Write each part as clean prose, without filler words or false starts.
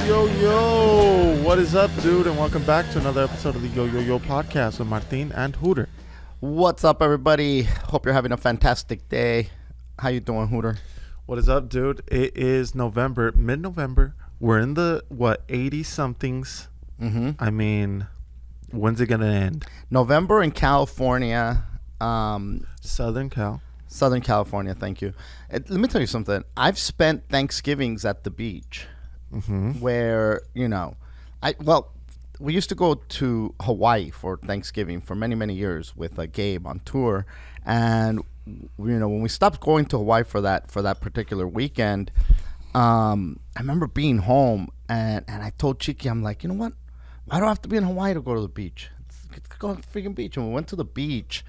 Yo, what is up, dude? And welcome back to another episode of the Yo podcast with Martin and Hooter. What's up, everybody? Hope you're having a fantastic day. How you doing, Hooter? What is up, dude? It is November, mid-November. We're in the, 80-somethings. Mm-hmm. I mean, when's it going to end? November in California. Southern California, thank you. Let me tell you something. I've spent Thanksgivings at the beach where, we used to go to Hawaii for Thanksgiving for many, many years with Gabe on tour. And, when we stopped going to Hawaii for that particular weekend, I remember being home and I told Chiki, I'm like, you know what? Why do I have to be in Hawaii to go to the beach? Let's go to the freaking beach. And we went to the beach.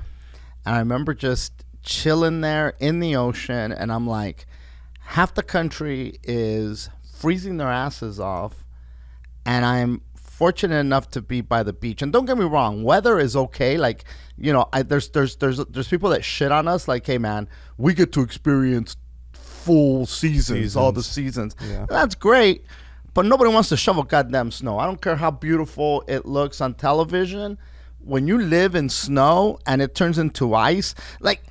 And I remember just chilling there in the ocean. And I'm like, half the country is freezing their asses off. And I'm fortunate enough to be by the beach. And don't get me wrong, weather is okay. Like, there's people that shit on us. Like, hey, man, we get to experience full seasons. All the seasons. Yeah. That's great. But nobody wants to shovel goddamn snow. I don't care how beautiful it looks on television. When you live in snow and it turns into ice, like,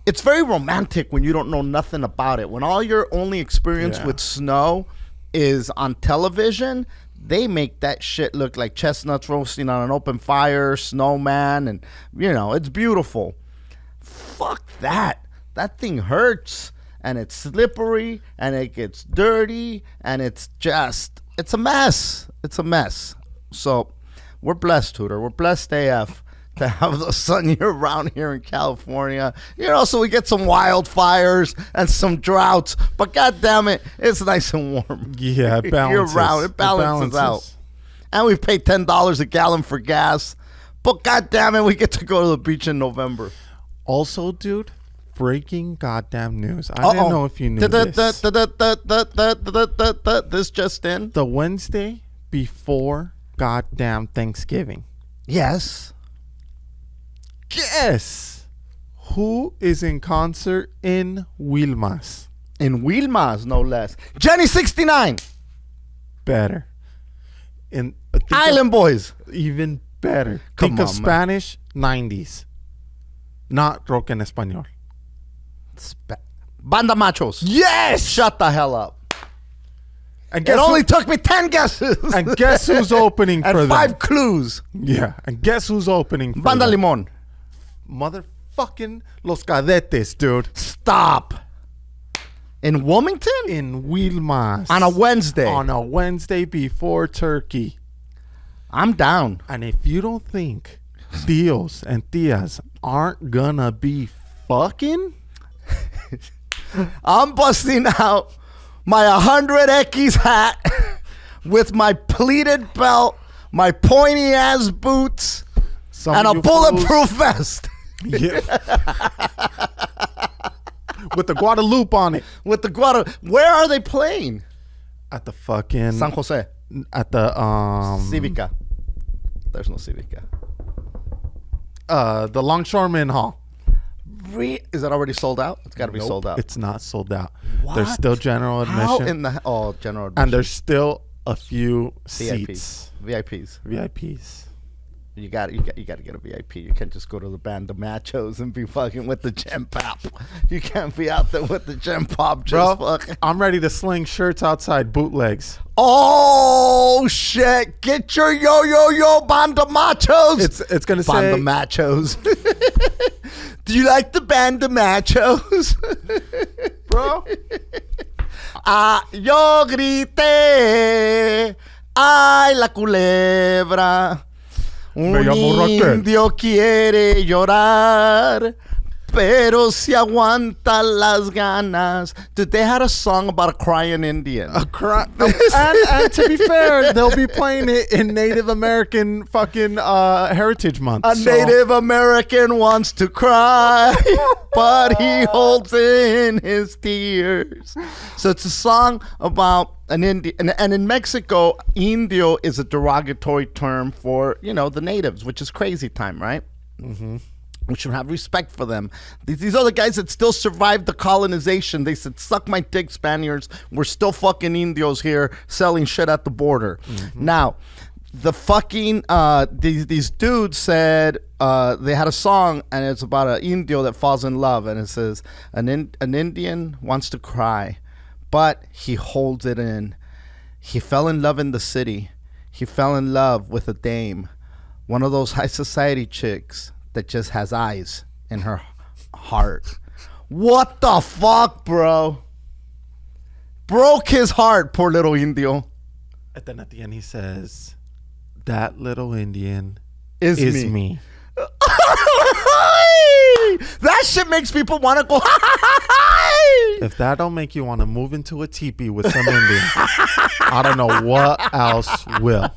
it's very romantic when you don't know nothing about it. When all your only experience with snow is on television, they make that shit look like chestnuts roasting on an open fire, snowman, and, it's beautiful. Fuck that. That thing hurts, and it's slippery, and it gets dirty, and it's a mess. It's a mess. So we're blessed, Hooter. We're blessed AF to have the sun year-round here in California. So we get some wildfires and some droughts. But God damn it, it's nice and warm. Yeah, it balances. Year-round. It balances out. And we pay $10 a gallon for gas. But God damn it, we get to go to the beach in November. Also, dude, breaking goddamn news. I didn't know if you knew this. This just in. The Wednesday before goddamn Thanksgiving. Yes. Guess who is in concert in Wilmas? In Wilmas, no less. Jenny 69. Better. Island Boys. Even better. Think of Spanish 90s. Not rock en español. Banda Machos. Yes! Shut the hell up. And it only took me 10 guesses. And guess who's opening for them? And 5 clues. Yeah. And guess who's opening for Banda them? Limón. Motherfucking Los Cadetes, dude. Stop. In Wilmington? In Wilmas. On a Wednesday. On a Wednesday before Turkey. I'm down. And if you don't think tios and tias aren't gonna be fucking, I'm busting out my 100X hat with my pleated belt, my pointy ass boots, and a bulletproof vest. Yeah. With the Guadalupe on it. With the Guadalupe. Where are they playing? At the fucking San Jose. At the Civica. There's no Civica. The Longshoreman Hall. Is that already sold out? It's got to be sold out. It's not sold out. What? There's still general admission. How in the general admission? And there's still a few seats. VIPs. You got to get a VIP. You can't just go to the Banda Machos and be fucking with the gem pop. You can't be out there with the gem pop. Just fucking. I'm ready to sling shirts outside, bootlegs. Oh shit! Get your yo Banda Machos. It's gonna say Banda Machos. Do you like the Banda Machos, bro? Yo grité, ay la culebra. Un indio quiere llorar, pero si aguanta las ganas. Dude, they had a song about a crying Indian. And to be fair, they'll be playing it in Native American fucking Heritage Month. Native American wants to cry, but he holds in his tears. So it's a song about an Indian, and in Mexico, indio is a derogatory term for, the natives, which is crazy time, right? Mm-hmm. We should have respect for them. These are the guys that still survived the colonization. They said, suck my dick, Spaniards. We're still fucking Indios here selling shit at the border. Now, the fucking, these dudes said, they had a song, and it's about an Indio that falls in love. And it says, an Indian wants to cry, but he holds it in. He fell in love in the city. He fell in love with a dame. One of those high society chicks that just has eyes in her heart. What the fuck, bro? Broke his heart, poor little Indio. And then at the end he says, that little Indian Is me. That shit makes people want to go. If that don't make you want to move into a teepee with some Indian, I don't know what else will.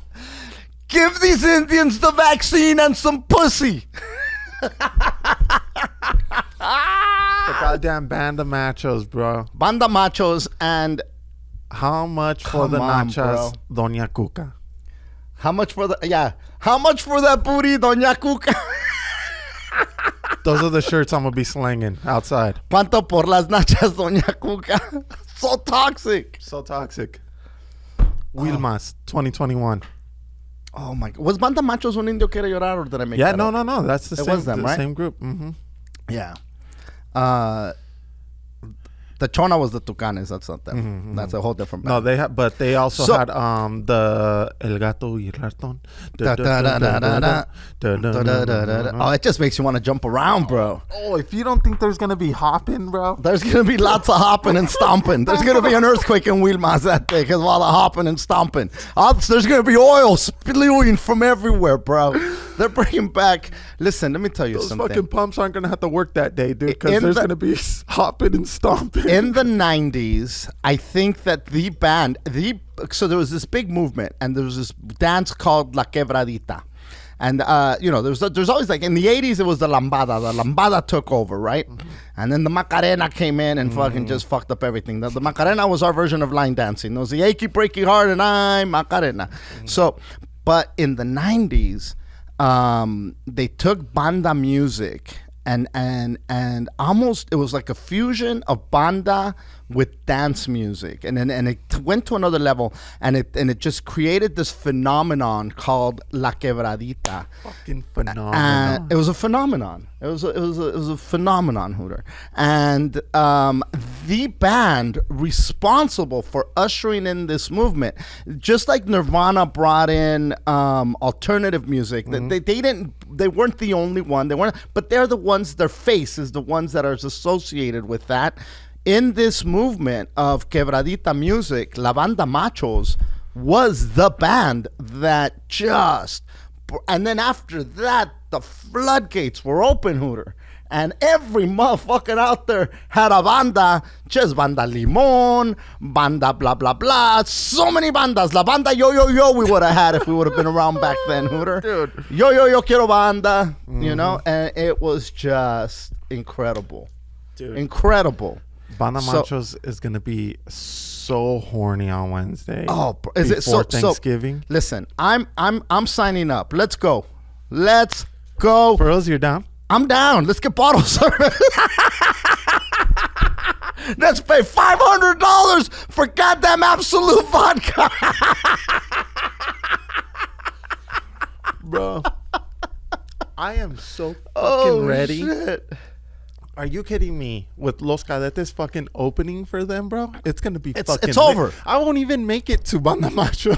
Give these Indians the vaccine and some pussy. The goddamn Banda Machos, bro. Banda Machos. And how much for the nachas, Doña Cuca? How much for how much for that booty, Doña Cuca? Those are the shirts I'm gonna be slinging outside. ¿Cuánto por las nachas, Doña Cuca? So toxic. So toxic. Wilmas, 2021. Oh my God. Was Banda Machos un indio quiere llorar, or did I make that up? No. That's the same, was them, right? Same group. Mm-hmm. Yeah. The Chona was the Tucanes. That's not them. That's a whole different band. No, but they also had the El Gato y Ratón. Oh, it just makes you want to jump around, bro. Oh, if you don't think there's gonna be hopping, bro, there's gonna be lots of hopping and stomping. There's gonna be an earthquake in Wilmas that day because of all the hopping and stomping. There's gonna be oil spewing from everywhere, bro. They're bringing back. Listen, let me tell you something. Those fucking pumps aren't gonna have to work that day, dude, because there's gonna be hopping and stomping. In the 90s, I think that so there was this big movement, and there was this dance called La Quebradita. And, there's always, like, in the 80s, it was the lambada. The lambada took over, right? And then the Macarena came in and fucking just fucked up everything. The Macarena was our version of line dancing. It was the achy, breaky heart, and I'm Macarena. So, but in the 90s, they took banda music and almost it was like a fusion of banda with dance music, and it went to another level, and it just created this phenomenon called La Quebradita. Fucking phenomenon. It was a phenomenon. It was a phenomenon, Hooter. And the band responsible for ushering in this movement, just like Nirvana brought in alternative music, they weren't the only one. But they're the ones. Their face is the ones that are associated with that. In this movement of quebradita music, La Banda Machos was the band that just, and then after that, the floodgates were open, Hooter. And every motherfucker out there had a banda, just Banda Limon, Banda blah, blah, blah. So many bandas. La Banda Yo Yo Yo we would have had if we would have been around back then, Hooter. Dude. Yo Yo Yo Quiero Banda, you know? And it was just incredible. Dude. Incredible. Banda Machos is going to be so horny on Wednesday. Oh, is it so Thanksgiving? Listen, I'm signing up. Let's go. Let's go. Bros, you're down? I'm down. Let's get bottle service. Let's pay $500 for goddamn Absolute vodka. Bro, I am so fucking ready. Shit. Are you kidding me? With Los Cadetes fucking opening for them, bro? It's going to be fucking It's over. Lit. I won't even make it to Banda Macho.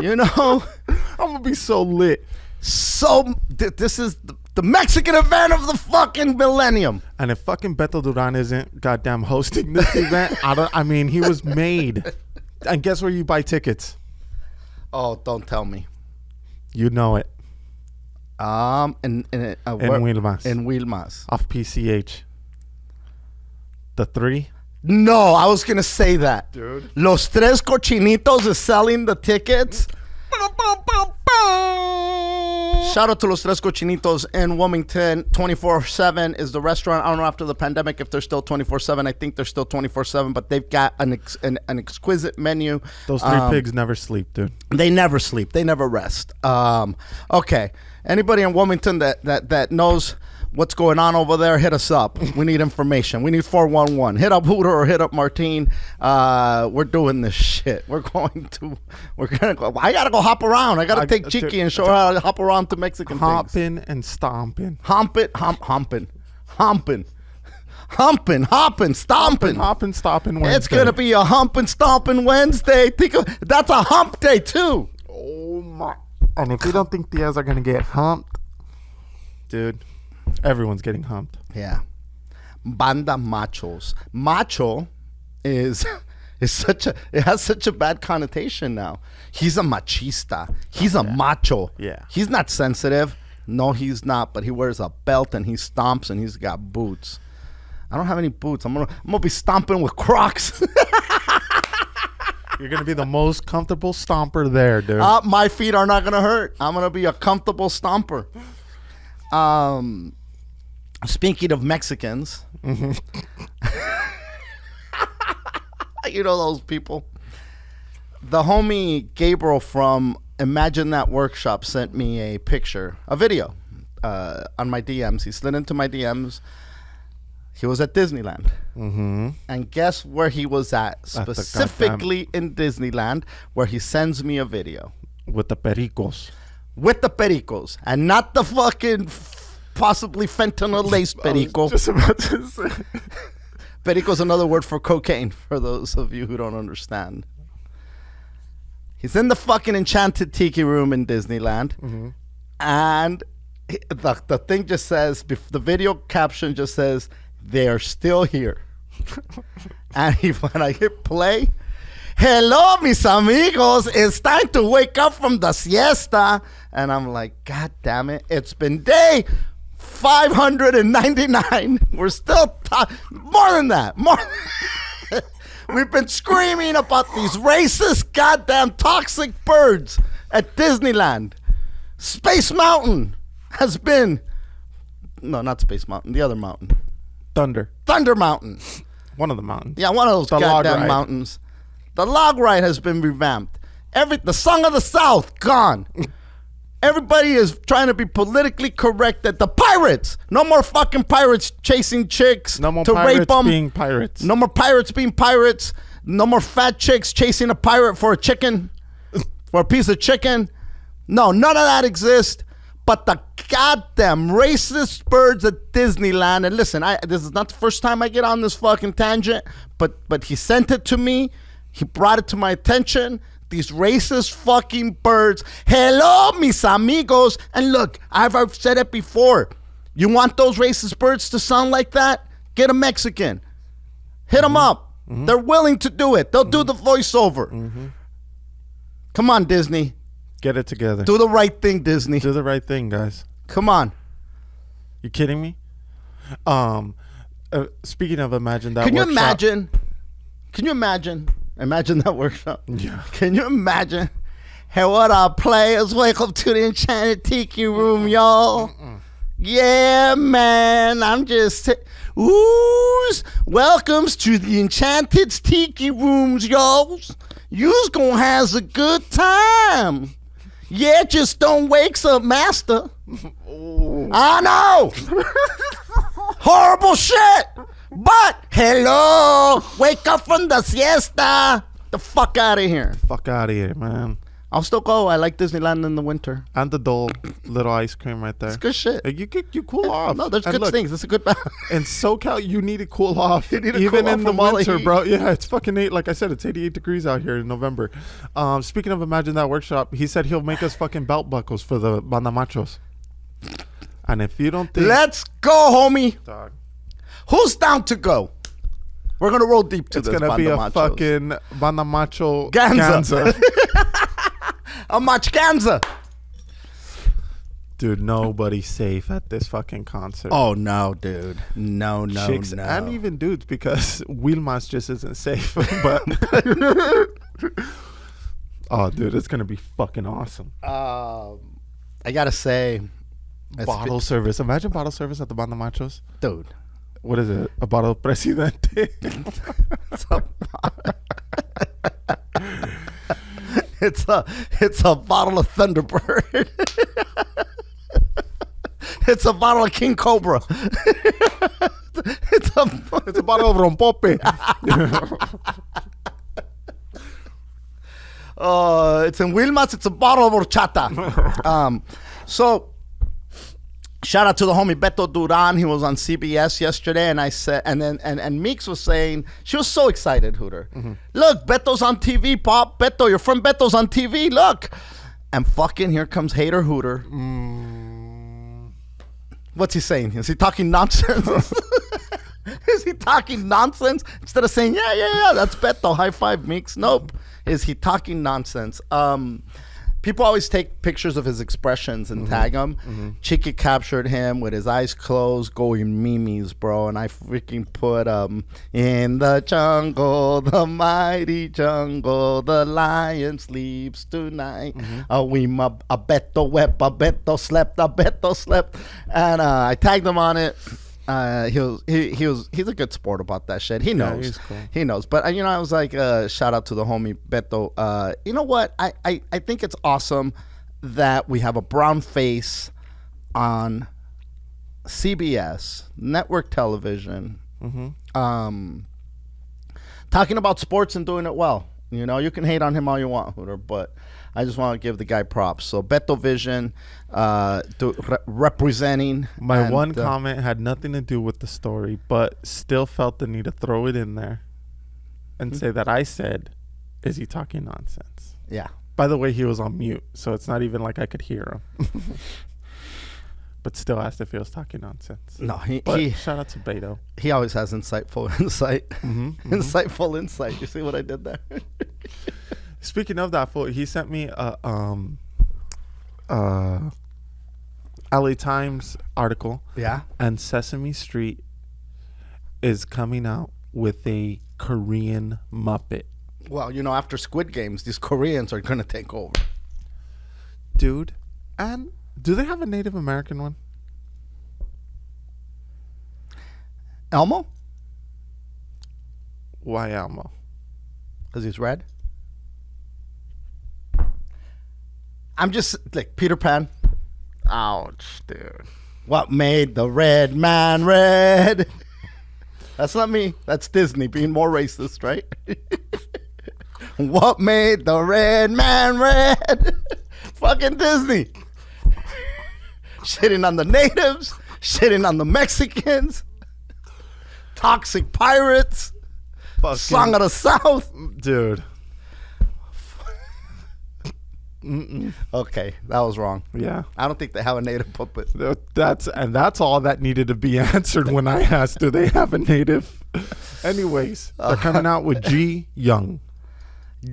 You know? I'm going to be so lit. This is the Mexican event of the fucking millennium. And if fucking Beto Duran isn't goddamn hosting this event, he was made. And guess where you buy tickets? Oh, don't tell me. You know it. In Wilmas. In Wilmas. Off PCH. The 3? No, I was going to say that. Dude. Los Tres Cochinitos is selling the tickets. Shout out to Los Tres Cochinitos in Wilmington. 24/7 is the restaurant. I don't know after the pandemic if they're still 24/7. I think they're still 24/7, but they've got an exquisite menu. Those 3 pigs never sleep, dude. They never sleep. They never rest. Okay. Anybody in Wilmington that knows What's going on over there? Hit us up. We need information. We need 411. Hit up Hooter or hit up Martine. We're doing this shit. We're gonna go. I gotta go hop around. I gotta take Chiki and show her how to hop around to Mexican things. Hopping and stomping. Humping, stomping. Hopping, stomping Wednesday. It's gonna be a humping, stomping Wednesday. That's a hump day too. Oh my! And if you don't think Diaz are gonna get humped, dude, everyone's getting humped. Yeah. Banda Machos. Macho is it has such a bad connotation now. He's a machista. He's a macho. Yeah. He's not sensitive. No, he's not. But he wears a belt and he stomps and he's got boots. I don't have any boots. I'm gonna be stomping with Crocs. You're gonna be the most comfortable stomper there, dude. My feet are not gonna hurt. I'm gonna be a comfortable stomper. Speaking of Mexicans, you know those people. The homie Gabriel from Imagine That Workshop sent me a video, on my DMs. He slid into my DMs. He was at Disneyland. Mm-hmm. And guess where he was at? Specifically in Disneyland, where he sends me a video. With the pericos. With the pericos. And not the fucking possibly fentanyl-laced perico. Just about to say. Perico's another word for cocaine, for those of you who don't understand. He's in the fucking enchanted tiki room in Disneyland. Mm-hmm. And the thing just says, the video caption just says, they are still here. And when I hit play, hello, mis amigos. It's time to wake up from the siesta. And I'm like, God damn it. It's been day 599. We're still more than that. We've been screaming about these racist, goddamn toxic birds at Disneyland. Space Mountain has been... No, not Space Mountain. The other mountain. Thunder Mountain. One of the mountains. Yeah, one of those goddamn mountains. The log ride has been revamped. The Song of the South, gone. Everybody is trying to be politically correct that the pirates. No more fucking pirates chasing chicks No more to pirates rape them. being pirates. No more pirates being pirates. No more fat chicks chasing a pirate for a chicken. For a piece of chicken. No, none of that exists. But the goddamn racist birds at Disneyland. And listen, this is not the first time I get on this fucking tangent. But he sent it to me. He brought it to my attention. These racist fucking birds. Hello, mis amigos. And look, I've said it before. You want those racist birds to sound like that? Get a Mexican. Hit them up. Mm-hmm. They're willing to do it. They'll do the voiceover. Mm-hmm. Come on, Disney. Get it together. Do the right thing, Disney. Do the right thing, guys. Come on. You kidding me? Speaking of Imagine That Workshop. Can you imagine? Imagine That Workshop. Yeah. Can you imagine? Hey, what up, players? Welcome to the Enchanted Tiki Room, y'all. Yeah, man. I'm just... Welcomes to the Enchanted Tiki Rooms, y'all. You's gonna have a good time. Yeah, just don't wake up, master. Oh. I know. Horrible shit. But, hello. Wake up from the siesta. The fuck out of here. Fuck out of here, man. I'll still go. I like Disneyland in the winter. And the dull little ice cream right there. It's good shit. You cool off. No, there's good things. It's a good balance. In SoCal, you need to cool off. You need to even cool in off the winter, heat. bro. Yeah, it's fucking like I said, it's 88 degrees out here in November. Speaking of Imagine That Workshop, he said he'll make us fucking belt buckles for the Banda Machos. And if you don't think... Let's go, homie. Dog. Who's down to go? We're going to roll deep to it's this gonna Banda be a Machos. fucking Banda Macho Ganza. A machganza. Dude, nobody's safe at this fucking concert. Oh, no, dude. No. And even dudes, because Wilmas just isn't safe. But oh, dude, it's going to be fucking awesome. I got to say... Bottle service. Imagine bottle service at the Banda Machos. Dude. What is it? A bottle of Presidente? It's a bottle of Thunderbird. It's a bottle of King Cobra. It's a bottle of rompope. It's in Wilma's. It's a bottle of horchata. So, shout out to the homie Beto Duran. He was on CBS yesterday, and I said, and Meeks was saying she was so excited. Hooter, look, Beto's on TV. Pop, Beto, your friend Beto's on TV. Look, and fucking here comes hater Hooter. What's he saying? Is he talking nonsense? Is he talking nonsense instead of saying yeah? That's Beto. High five, Meeks. Nope. Is he talking nonsense? People always take pictures of his expressions and tag him. Chiki captured him with his eyes closed, going memes, bro. And I freaking put in the jungle, the mighty jungle, the lion sleeps tonight. A Beto wept, a Beto slept, a Beto slept. And I tagged him on it. He's a good sport about that shit. He knows. Yeah, he's cool. He knows. But I was like, shout out to the homie Beto. You know what? I think it's awesome that we have a brown face on CBS network television, talking about sports and doing it well. You know, you can hate on him all you want, Hooter, but I just want to give the guy props. So Beto Vision, representing. My one comment had nothing to do with the story, but still felt the need to throw it in there and say that I said, is he talking nonsense? Yeah. By the way, he was on mute, so it's not even like I could hear him. But still asked if he was talking nonsense. No, shout out to Beto. He always has insightful insight. Insightful insight. You see what I did there? Speaking of that, fool, he sent me a LA Times article. Yeah. And Sesame Street is coming out with a Korean Muppet. Well, after Squid Games, these Koreans are going to take over. Dude, and do they have a Native American one? Elmo? Why Elmo? Because he's red? I'm just like Peter Pan. Ouch, dude. What made the red man red? That's not me. That's Disney being more racist, right? What made the red man red? Fucking Disney. Shitting on the natives, shitting on the Mexicans, toxic pirates, Song of the South. Dude. Okay, that was wrong. Yeah. I don't think they have a native puppet. That's all that needed to be answered when I asked, do they have a native? Anyways, they're coming out with Ji Young.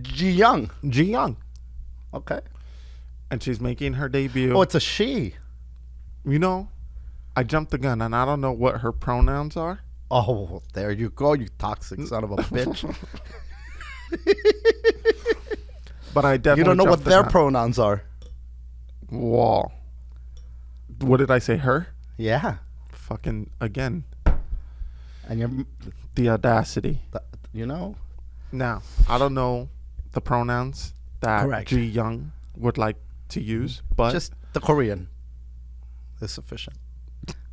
Ji Young. Ji Young. Okay. And she's making her debut. Oh, it's a she. I jumped the gun, and I don't know what her pronouns are. Oh, there you go, you toxic son of a bitch. But I definitely You don't know what their pronouns are. Wall. What did I say? Her? Yeah. Fucking again. And you're the audacity. Now, I don't know the pronouns that Ji Young would like to use, but just the Korean is sufficient.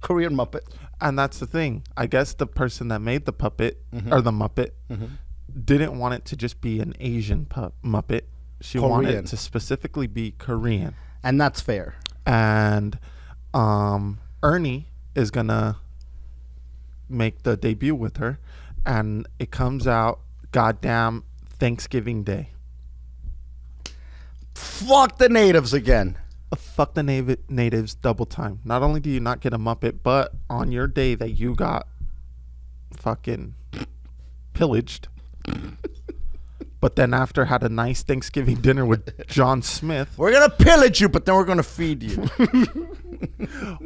Korean Muppet. And that's the thing. I guess the person that made the puppet or the Muppet didn't want it to just be an Asian Muppet. She wanted it to specifically be Korean. And that's fair. And Ernie is going to make the debut with her. And it comes out goddamn Thanksgiving Day. Fuck the natives again. Fuck the natives double time. Not only do you not get a Muppet, but on your day that you got fucking pillaged, but then after had a nice Thanksgiving dinner with John Smith. We're going to pillage you, but then we're going to feed you.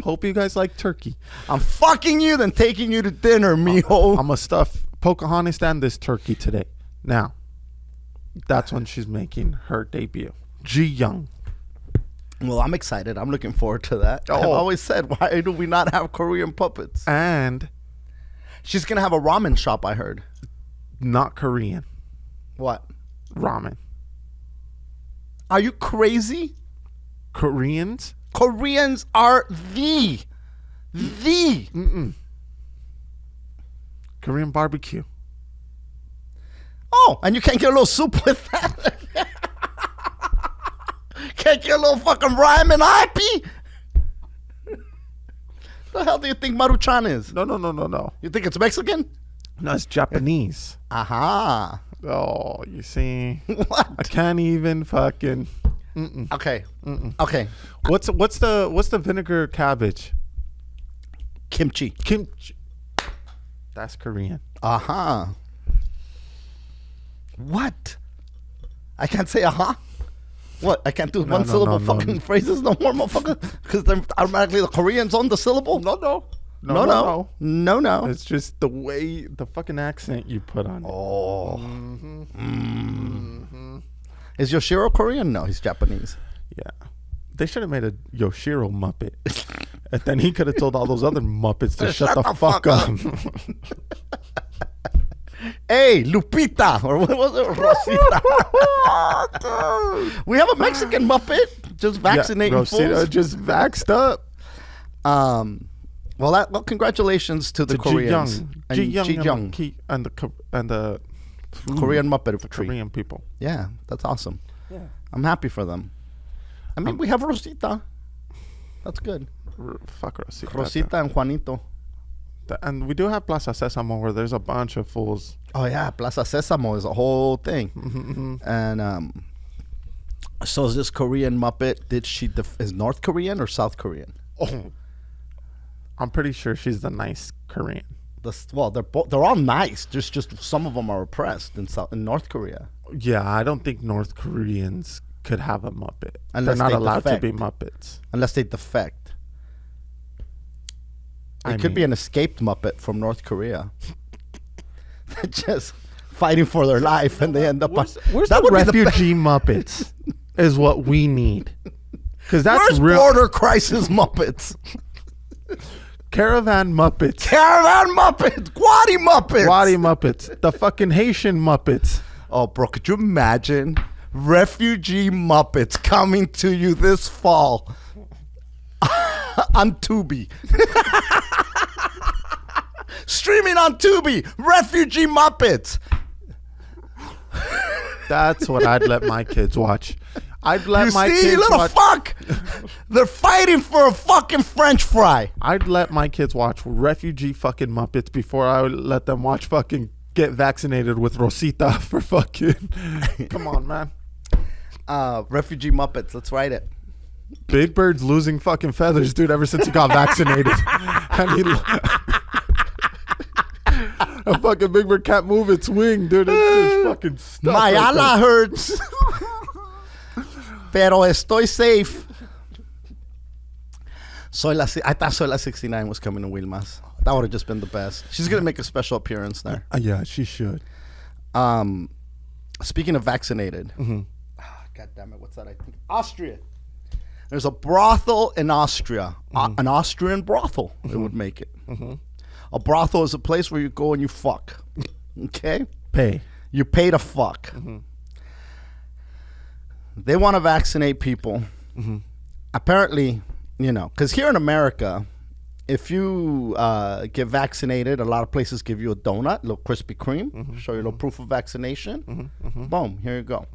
Hope you guys like turkey. I'm fucking you, then taking you to dinner, mijo. I'm going to stuff Pocahontas and this turkey today. Now, that's when she's making her debut. Ji Young. Well, I'm excited. I'm looking forward to that. I've always said, why do we not have Korean puppets? And she's going to have a ramen shop, I heard. Not Korean. What? Ramen. Are you crazy? Koreans are the Korean barbecue. Oh, and you can't get a little soup with that? Can't get a little fucking ramen api? The hell do you think Maruchan is? No. You think it's Mexican? No, it's Japanese. Aha. Oh, you see. What? I can't even fucking. Okay. Okay. What's the vinegar cabbage? Kimchi. Kimchi. That's Korean. Aha. What? I can't say aha? What? I can't do one syllable fucking phrases no more, motherfucker? Because they're automatically the Koreans own the syllable? No. It's just the way, the fucking accent you put on it. Oh. Is Yoshiro Korean? No, he's Japanese. Yeah. They should have made a Yoshiro Muppet. And then he could have told all those other Muppets to shut the fuck up. Hey, Lupita. Or what was it? Rosita. We have a Mexican Muppet just vaccinating Rosita fools. just vaxxed up. Well, congratulations to the Koreans. Ji Young and the Korean Muppet tree. Korean people. Yeah, that's awesome. Yeah. I'm happy for them. I mean, we have Rosita. That's good. Fuck Rosita. Rosita and Juanito. And we do have Plaza Sesamo where there's a bunch of fools. Oh, yeah. Plaza Sesamo is a whole thing. And so is this Korean Muppet, is North Korean or South Korean? Oh, I'm pretty sure she's the nice Korean. They're all nice. Just some of them are oppressed in North Korea. Yeah, I don't think North Koreans could have a Muppet. Unless they're not they allowed defect. to be Muppets. Unless they defect. It could be an escaped Muppet from North Korea. They're just fighting for their life, and they end up. Where's the refugee Muppets? Is what we need. Because that's Where's real. border crisis Muppets? Caravan Muppets. Caravan Muppets. Guadi Muppets. Wadi Muppets. The fucking Haitian Muppets. Oh, bro, could you imagine refugee Muppets coming to you this fall on Tubi? Streaming on Tubi, refugee Muppets. That's what I'd let my kids watch. I'd let my you kids little watch. fuck. They're fighting for a fucking French fry. I'd let my kids watch refugee fucking Muppets before I would let them watch fucking get vaccinated with Rosita for fucking. Come on, man. Refugee Muppets. Let's write it. Big Bird's losing fucking feathers, dude, ever since he got vaccinated. And he. A fucking Big Bird can't move its wing, dude. It's just fucking stuck. My right ala hurts. Pero estoy safe. I thought Soy La 69 was coming to Wilmas. That would have just been the best. She's going to make a special appearance there. Yeah, she should. Speaking of vaccinated. Mm-hmm. God damn it. What's that? I think Austria. There's a brothel in Austria. An Austrian brothel. It would make it. Mm-hmm. A brothel is a place where you go and you fuck. Okay? Pay. You pay to fuck. Mm-hmm. They want to vaccinate people. Mm-hmm. Apparently, because here in America, if you get vaccinated, a lot of places give you a donut, a little Krispy Kreme, show you a little proof of vaccination. Boom, here you go.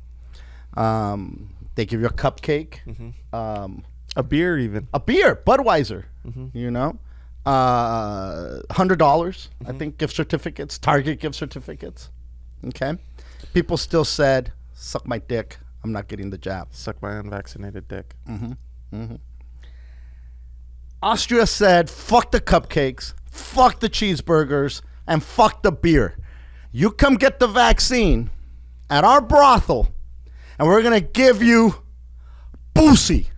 They give you a cupcake. A beer, even. A beer, Budweiser, $100, I think, gift certificates, Target gift certificates. Okay? People still said, suck my dick. I'm not getting the jab. Suck my unvaccinated dick. Austria said, fuck the cupcakes, fuck the cheeseburgers, and fuck the beer. You come get the vaccine at our brothel, and we're going to give you pussy.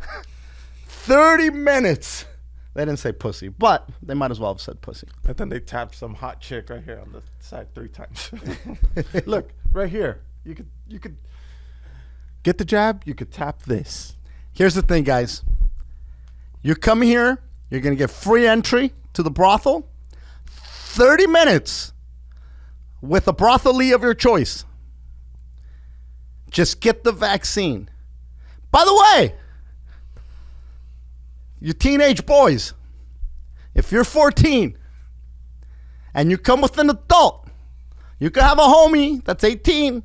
30 minutes. They didn't say pussy, but they might as well have said pussy. And then they tapped some hot chick right here on the side 3 times. Look, right here. You could get the jab. You could tap this. Here's the thing, guys. You come here, you're going to get free entry to the brothel. 30 minutes with a brothelee of your choice. Just get the vaccine. By the way, you teenage boys, if you're 14 and you come with an adult, you can have a homie that's 18.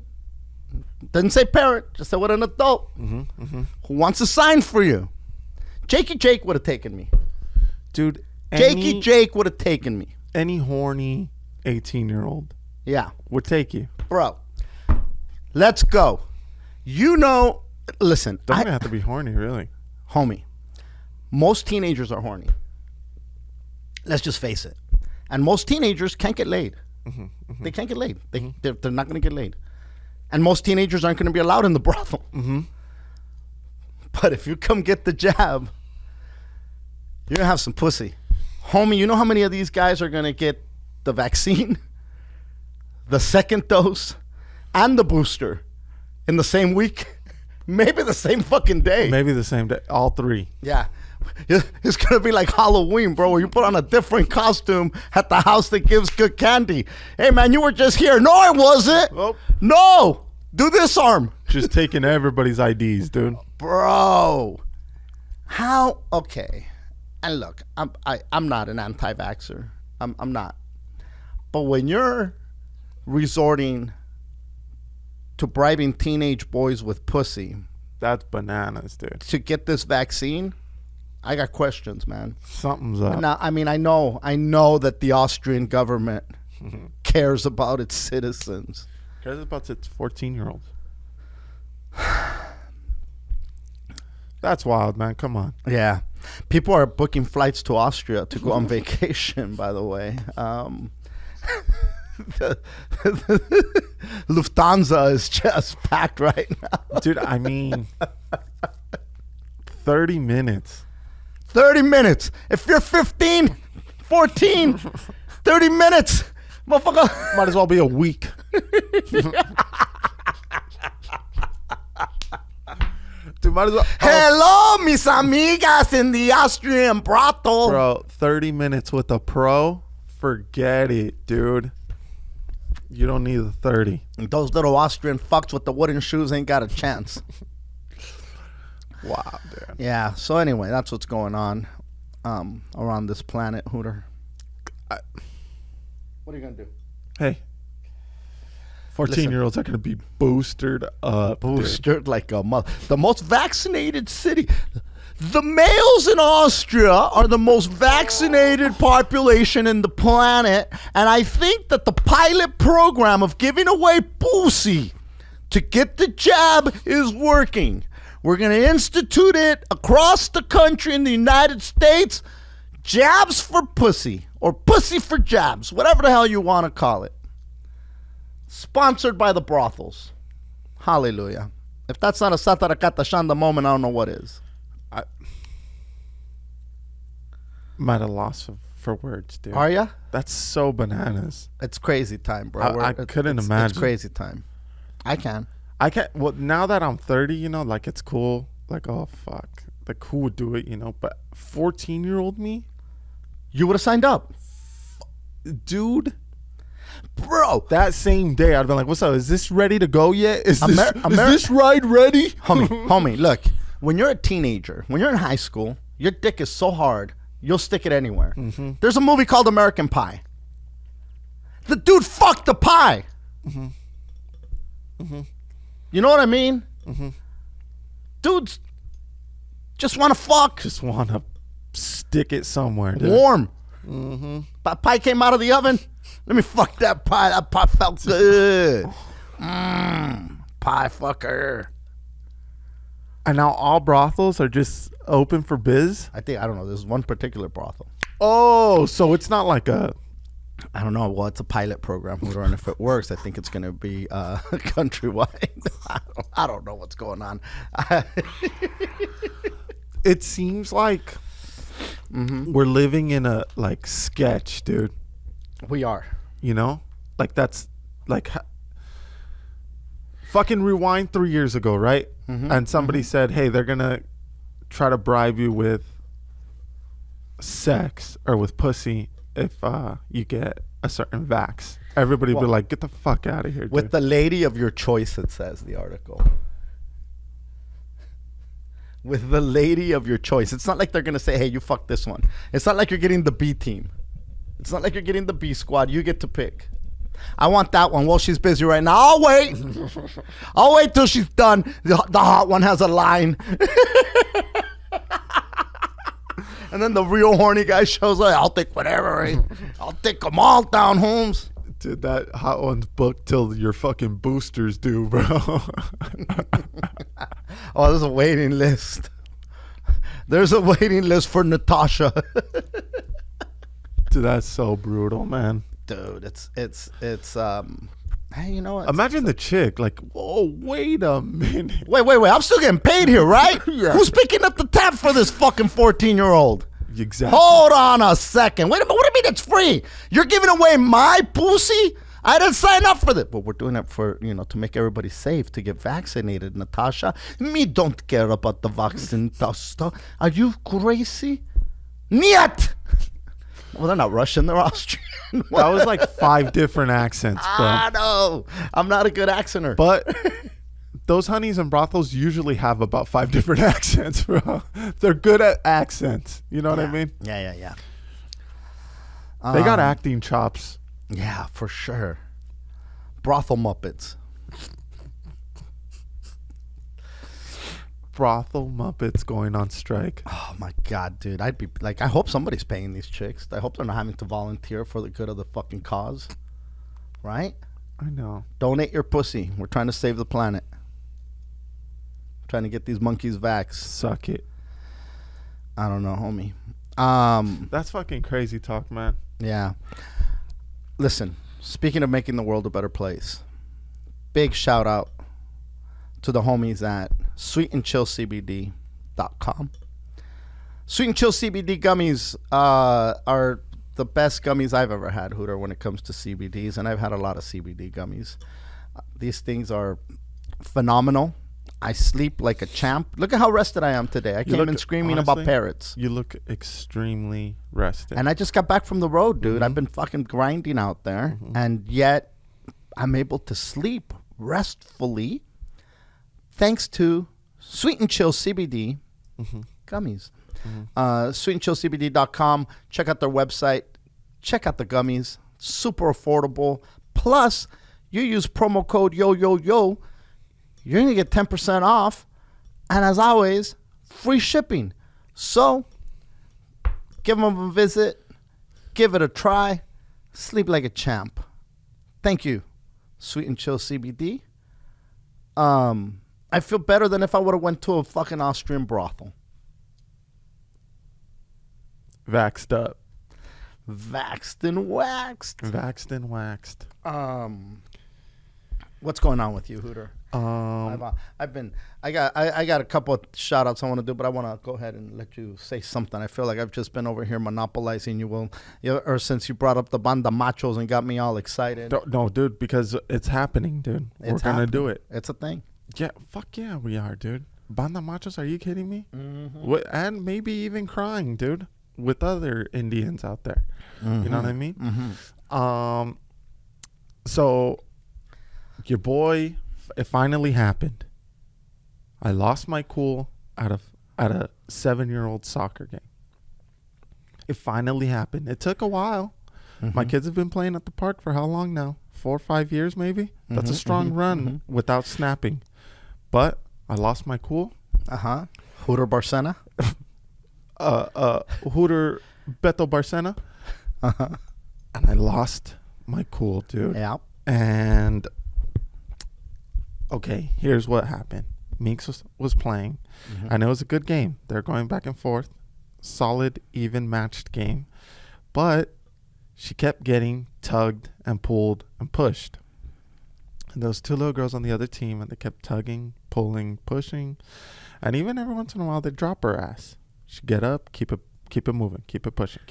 Doesn't say parent, just say with an adult who wants to sign for you. Jakey Jake would have taken me. Dude, Jakey Jake would have taken me. Any horny 18-year-old would take you. Bro, let's go. Listen. Don't even have to be horny, really. Homie, most teenagers are horny. Let's just face it. And most teenagers can't get laid. They can't get laid. They're not going to get laid. And most teenagers aren't going to be allowed in the brothel. But if you come get the jab, you're going to have some pussy. Homie, you know how many of these guys are going to get the vaccine, the second dose, and the booster in the same week? Maybe the same fucking day. Maybe the same day. All three. Yeah. It's going to be like Halloween, bro, where you put on a different costume at the house that gives good candy. Hey, man, you were just here. No, I wasn't. Oh. No. Do this arm. Just taking everybody's IDs, dude. Bro. How? Okay. And look, I'm not an anti-vaxxer. I'm not. But when you're resorting to bribing teenage boys with pussy, that's bananas, dude. to get this vaccine, I got questions, man. Something's up. Now, I mean, I know that the Austrian government cares about its citizens. Cares about its 14-year-olds. That's wild, man. Come on. Yeah. People are booking flights to Austria to go on vacation, by the way. Lufthansa is just packed right now. Dude, I mean, 30 minutes. 30 minutes. If you're 15, 14, 30 minutes. Motherfucker. Might as well be a week. Dude, might as well. Hello, mis amigas in the Austrian brothel. Bro, 30 minutes with a pro? Forget it, dude. You don't need the 30. Those little Austrian fucks with the wooden shoes ain't got a chance. Wow, dude. Yeah, so anyway, that's what's going on around this planet, Hooter. What are you going to do? Hey. 14-year-olds are going to be boosted up. Boosted like a mother. The most vaccinated city. The males in Austria are the most vaccinated population in the planet. And I think that the pilot program of giving away pussy to get the jab is working. We're going to institute it across the country in the United States. Jabs for pussy. Or pussy for jabs. Whatever the hell you want to call it. Sponsored by the brothels. Hallelujah. If that's not a Satarakata Shanda moment, I don't know what is. I might have lost for words, dude. Are ya? That's so bananas. It's crazy time, bro. I couldn't imagine. It's crazy time. I can't. Well, now that I'm 30, you know, like, it's cool. Like, oh, fuck. Like, who would do it, you know? But 14-year-old me? You would have signed up. Dude. Bro. That same day, I'd have been like, what's up? Is this ready to go yet? Is this ride ready? Homie, look. When you're a teenager, when you're in high school, your dick is so hard, you'll stick it anywhere. Mm-hmm. There's a movie called American Pie. The dude fucked the pie. Mm-hmm. Mm-hmm. You know what I mean? Mm-hmm. Dudes just want to fuck. Just want to stick it somewhere. Dude. Warm. Mm-hmm. Pie came out of the oven. Let me fuck that pie. That pie felt good. Pie fucker. And now all brothels are just open for biz? I don't know. There's one particular brothel. Oh, so it's not like a... I don't know. Well, it's a pilot program, and if it works, I think it's going to be countrywide. I don't know what's going on. It seems like we're living in a, like, sketch, dude. We are. You know? Like, that's, like... Fucking rewind 3 years ago, right? Mm-hmm. And somebody said, hey, they're going to try to bribe you with sex or with pussy if you get a certain vax. Everybody would be like, get the fuck out of here, dude. With the lady of your choice, it says, the article. with the lady of your choice. It's not like they're gonna say, "Hey, you fuck this one." It's not like you're getting the B team. It's not like you're getting the B squad. You get to pick. I want that one. Well, she's busy right now. I'll wait. I'll wait till she's done. The hot one has a line. And then the real horny guy shows up. I'll take whatever. Eh? I'll take them all down, Holmes. Dude, that hot one's booked till your fucking boosters do, bro. Oh, there's a waiting list. There's a waiting list for Natasha. Dude, that's so brutal, man. Dude, it's hey, you know what? Imagine the chick, like, whoa, wait a minute. Wait. I'm still getting paid here, right? Yeah. Who's picking up the tab for this fucking 14-year-old? Exactly. Hold on a second. Wait a minute. What do you mean it's free? You're giving away my pussy? I didn't sign up for this. But we're doing it for, to make everybody safe, to get vaccinated, Natasha. Me don't care about the vaccine stuff. Are you crazy? Niet! Well, they're not Russian. They're Austrian. That was like 5 different accents, bro. I know. I'm not a good accenter. But those honeys and brothels usually have about 5 different accents, bro. They're good at accents. You know what I mean? Yeah. They got acting chops. Yeah, for sure. Brothel Muppets. Brothel Muppets going on strike. Oh my God, dude. I'd be like, I hope somebody's paying these chicks. I hope they're not having to volunteer for the good of the fucking cause. Right? I know. Donate your pussy. We're trying to save the planet. Trying to get these monkeys vaxxed. Suck it. I don't know, homie. That's fucking crazy talk, man. Yeah. Listen, speaking of making the world a better place, big shout out to the homies at sweetandchillcbd.com. Sweet and Chill CBD gummies are the best gummies I've ever had, Hooter, when it comes to CBDs, and I've had a lot of CBD gummies. These things are phenomenal. I sleep like a champ. Look at how rested I am today. I came in screaming honestly, about parrots. You look extremely rested. And I just got back from the road, dude. I've been fucking grinding out there, and yet I'm able to sleep restfully thanks to Sweet and Chill CBD gummies. Sweetandchillcbd.com. Check out their website. Check out the gummies. Super affordable. Plus, you use promo code YOYOYO. You're going to get 10% off. And as always, free shipping. So, give them a visit. Give it a try. Sleep like a champ. Thank you, Sweet and Chill CBD. I feel better than if I would have went to a fucking Austrian brothel. Vaxxed up. Vaxxed and waxed. Vaxxed and waxed. What's going on with you, Hooter? I got a couple of shout outs I want to do, but I want to go ahead and let you say something. I feel like I've just been over here monopolizing you, or since you brought up the Banda Machos and got me all excited. No, dude, because it's happening, dude. We're going to do it. It's a thing. Yeah, fuck yeah, we are, dude. Banda Machos, are you kidding me? And maybe even crying, dude, with other Indians out there. You know what I mean? So, your boy, it finally happened. I lost my cool at a 7-year-old soccer game. It finally happened. It took a while. My kids have been playing at the park for how long now? 4 or 5 years, maybe? That's a strong run without snapping. But I lost my cool. Hooter Barcena. Hooter Beto Barcena. And I lost my cool, dude. Yeah. And okay, here's what happened. Meeks was playing, and it was a good game. They're going back and forth. Solid, even matched game. But she kept getting tugged and pulled and pushed. And there was 2 little girls on the other team, and they kept tugging, pulling, pushing. And even every once in a while, they'd drop her ass. She'd get up, keep it moving, keep it pushing.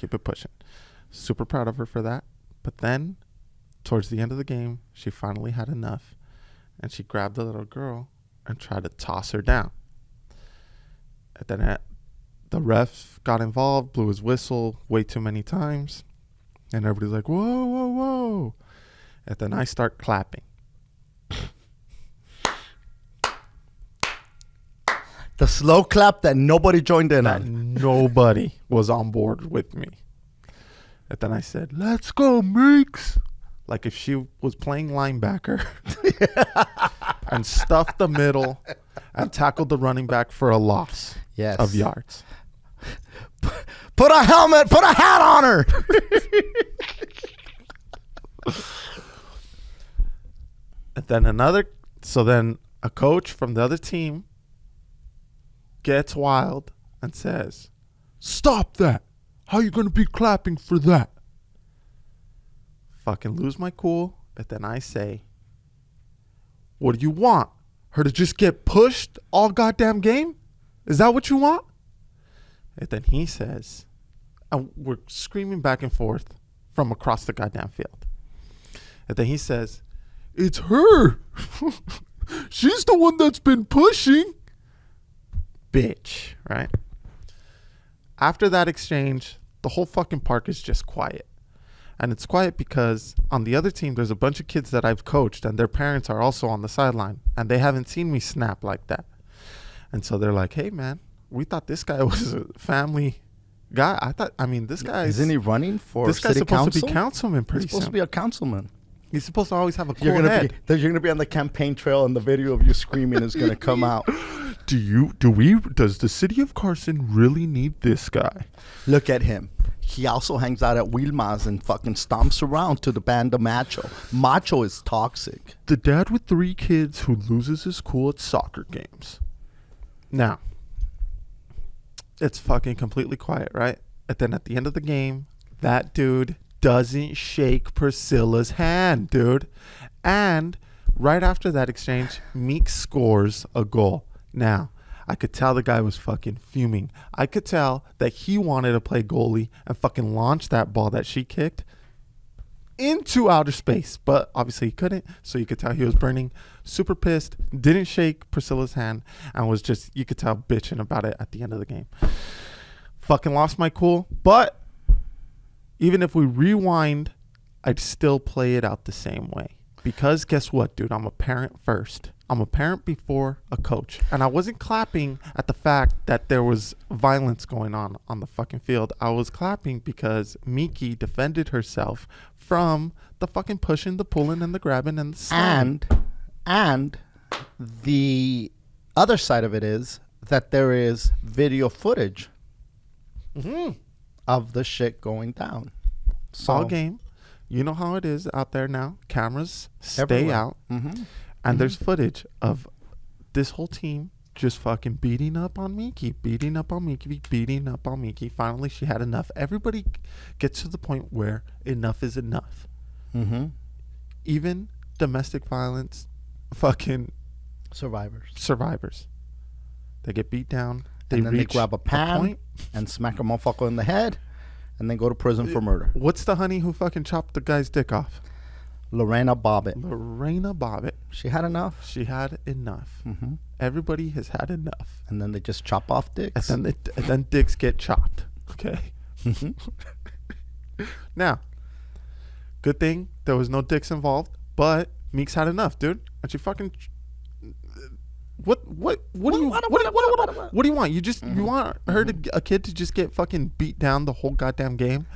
Super proud of her for that. But then, towards the end of the game, she finally had enough. And she grabbed the little girl and tried to toss her down. And then the ref got involved, blew his whistle way too many times. And everybody's like, whoa, whoa, whoa. And then I start clapping. The slow clap that nobody joined in that on. nobody was on board with me. And then I said, let's go, Meeks. Like if she was playing linebacker and stuffed the middle and tackled the running back for a loss of yards. Put a helmet, put a hat on her. And then then a coach from the other team gets wild and says, stop that. How you going to be clapping for that? Fucking lose my cool. And then I say, what do you want? Her to just get pushed all goddamn game? Is that what you want? And then he says, and we're screaming back and forth from across the goddamn field. And then he says, it's her. She's the one that's been pushing. Bitch, right? After that exchange, the whole fucking park is just quiet. And it's quiet because on the other team, there's a bunch of kids that I've coached and their parents are also on the sideline. And they haven't seen me snap like that. And so they're like, hey, man, we thought this guy was a family guy. This guy isn't he running for this guy's city supposed council? to be councilman pretty He's supposed soon. to be a councilman. He's supposed to always have a cool You're head. gonna be on the campaign trail, and the video of you screaming is gonna come out. Does the city of Carson really need this guy? Look at him. He also hangs out at Wilma's and fucking stomps around to the Banda Macho. Macho is toxic. The dad with 3 kids who loses his cool at soccer games. Now, it's fucking completely quiet, right? And then at the end of the game, that dude doesn't shake Priscilla's hand, dude. And right after that exchange, Meek scores a goal. Now, I could tell the guy was fucking fuming. I could tell that he wanted to play goalie and fucking launch that ball that she kicked into outer space. But obviously he couldn't, so you could tell he was burning. Super pissed, didn't shake Priscilla's hand, and was just, you could tell, bitching about it at the end of the game. Fucking lost my cool. But even if we rewind, I'd still play it out the same way. Because guess what, dude? I'm a parent first. I'm a parent before a coach. And I wasn't clapping at the fact that there was violence going on the fucking field. I was clapping because Miki defended herself from the fucking pushing, the pulling, and the grabbing, and the slamming. And the other side of it is that there is video footage of the shit going down. So, all game. You know how it is out there now. Cameras stay everywhere. out. And there's footage of this whole team just fucking beating up on Miki. Finally, she had enough. Everybody gets to the point where enough is enough. Even domestic violence fucking survivors. They get beat down. And then they grab a pan and smack a motherfucker in the head and then go to prison for murder. What's the honey who fucking chopped the guy's dick off? Lorena Bobbitt. She had enough. Everybody has had enough. And then they just chop off dicks. And then dicks get chopped. Okay. Now, good thing there was no dicks involved, but Meeks had enough, dude. And she fucking. What do you want? You want a kid to just get fucking beat down the whole goddamn game?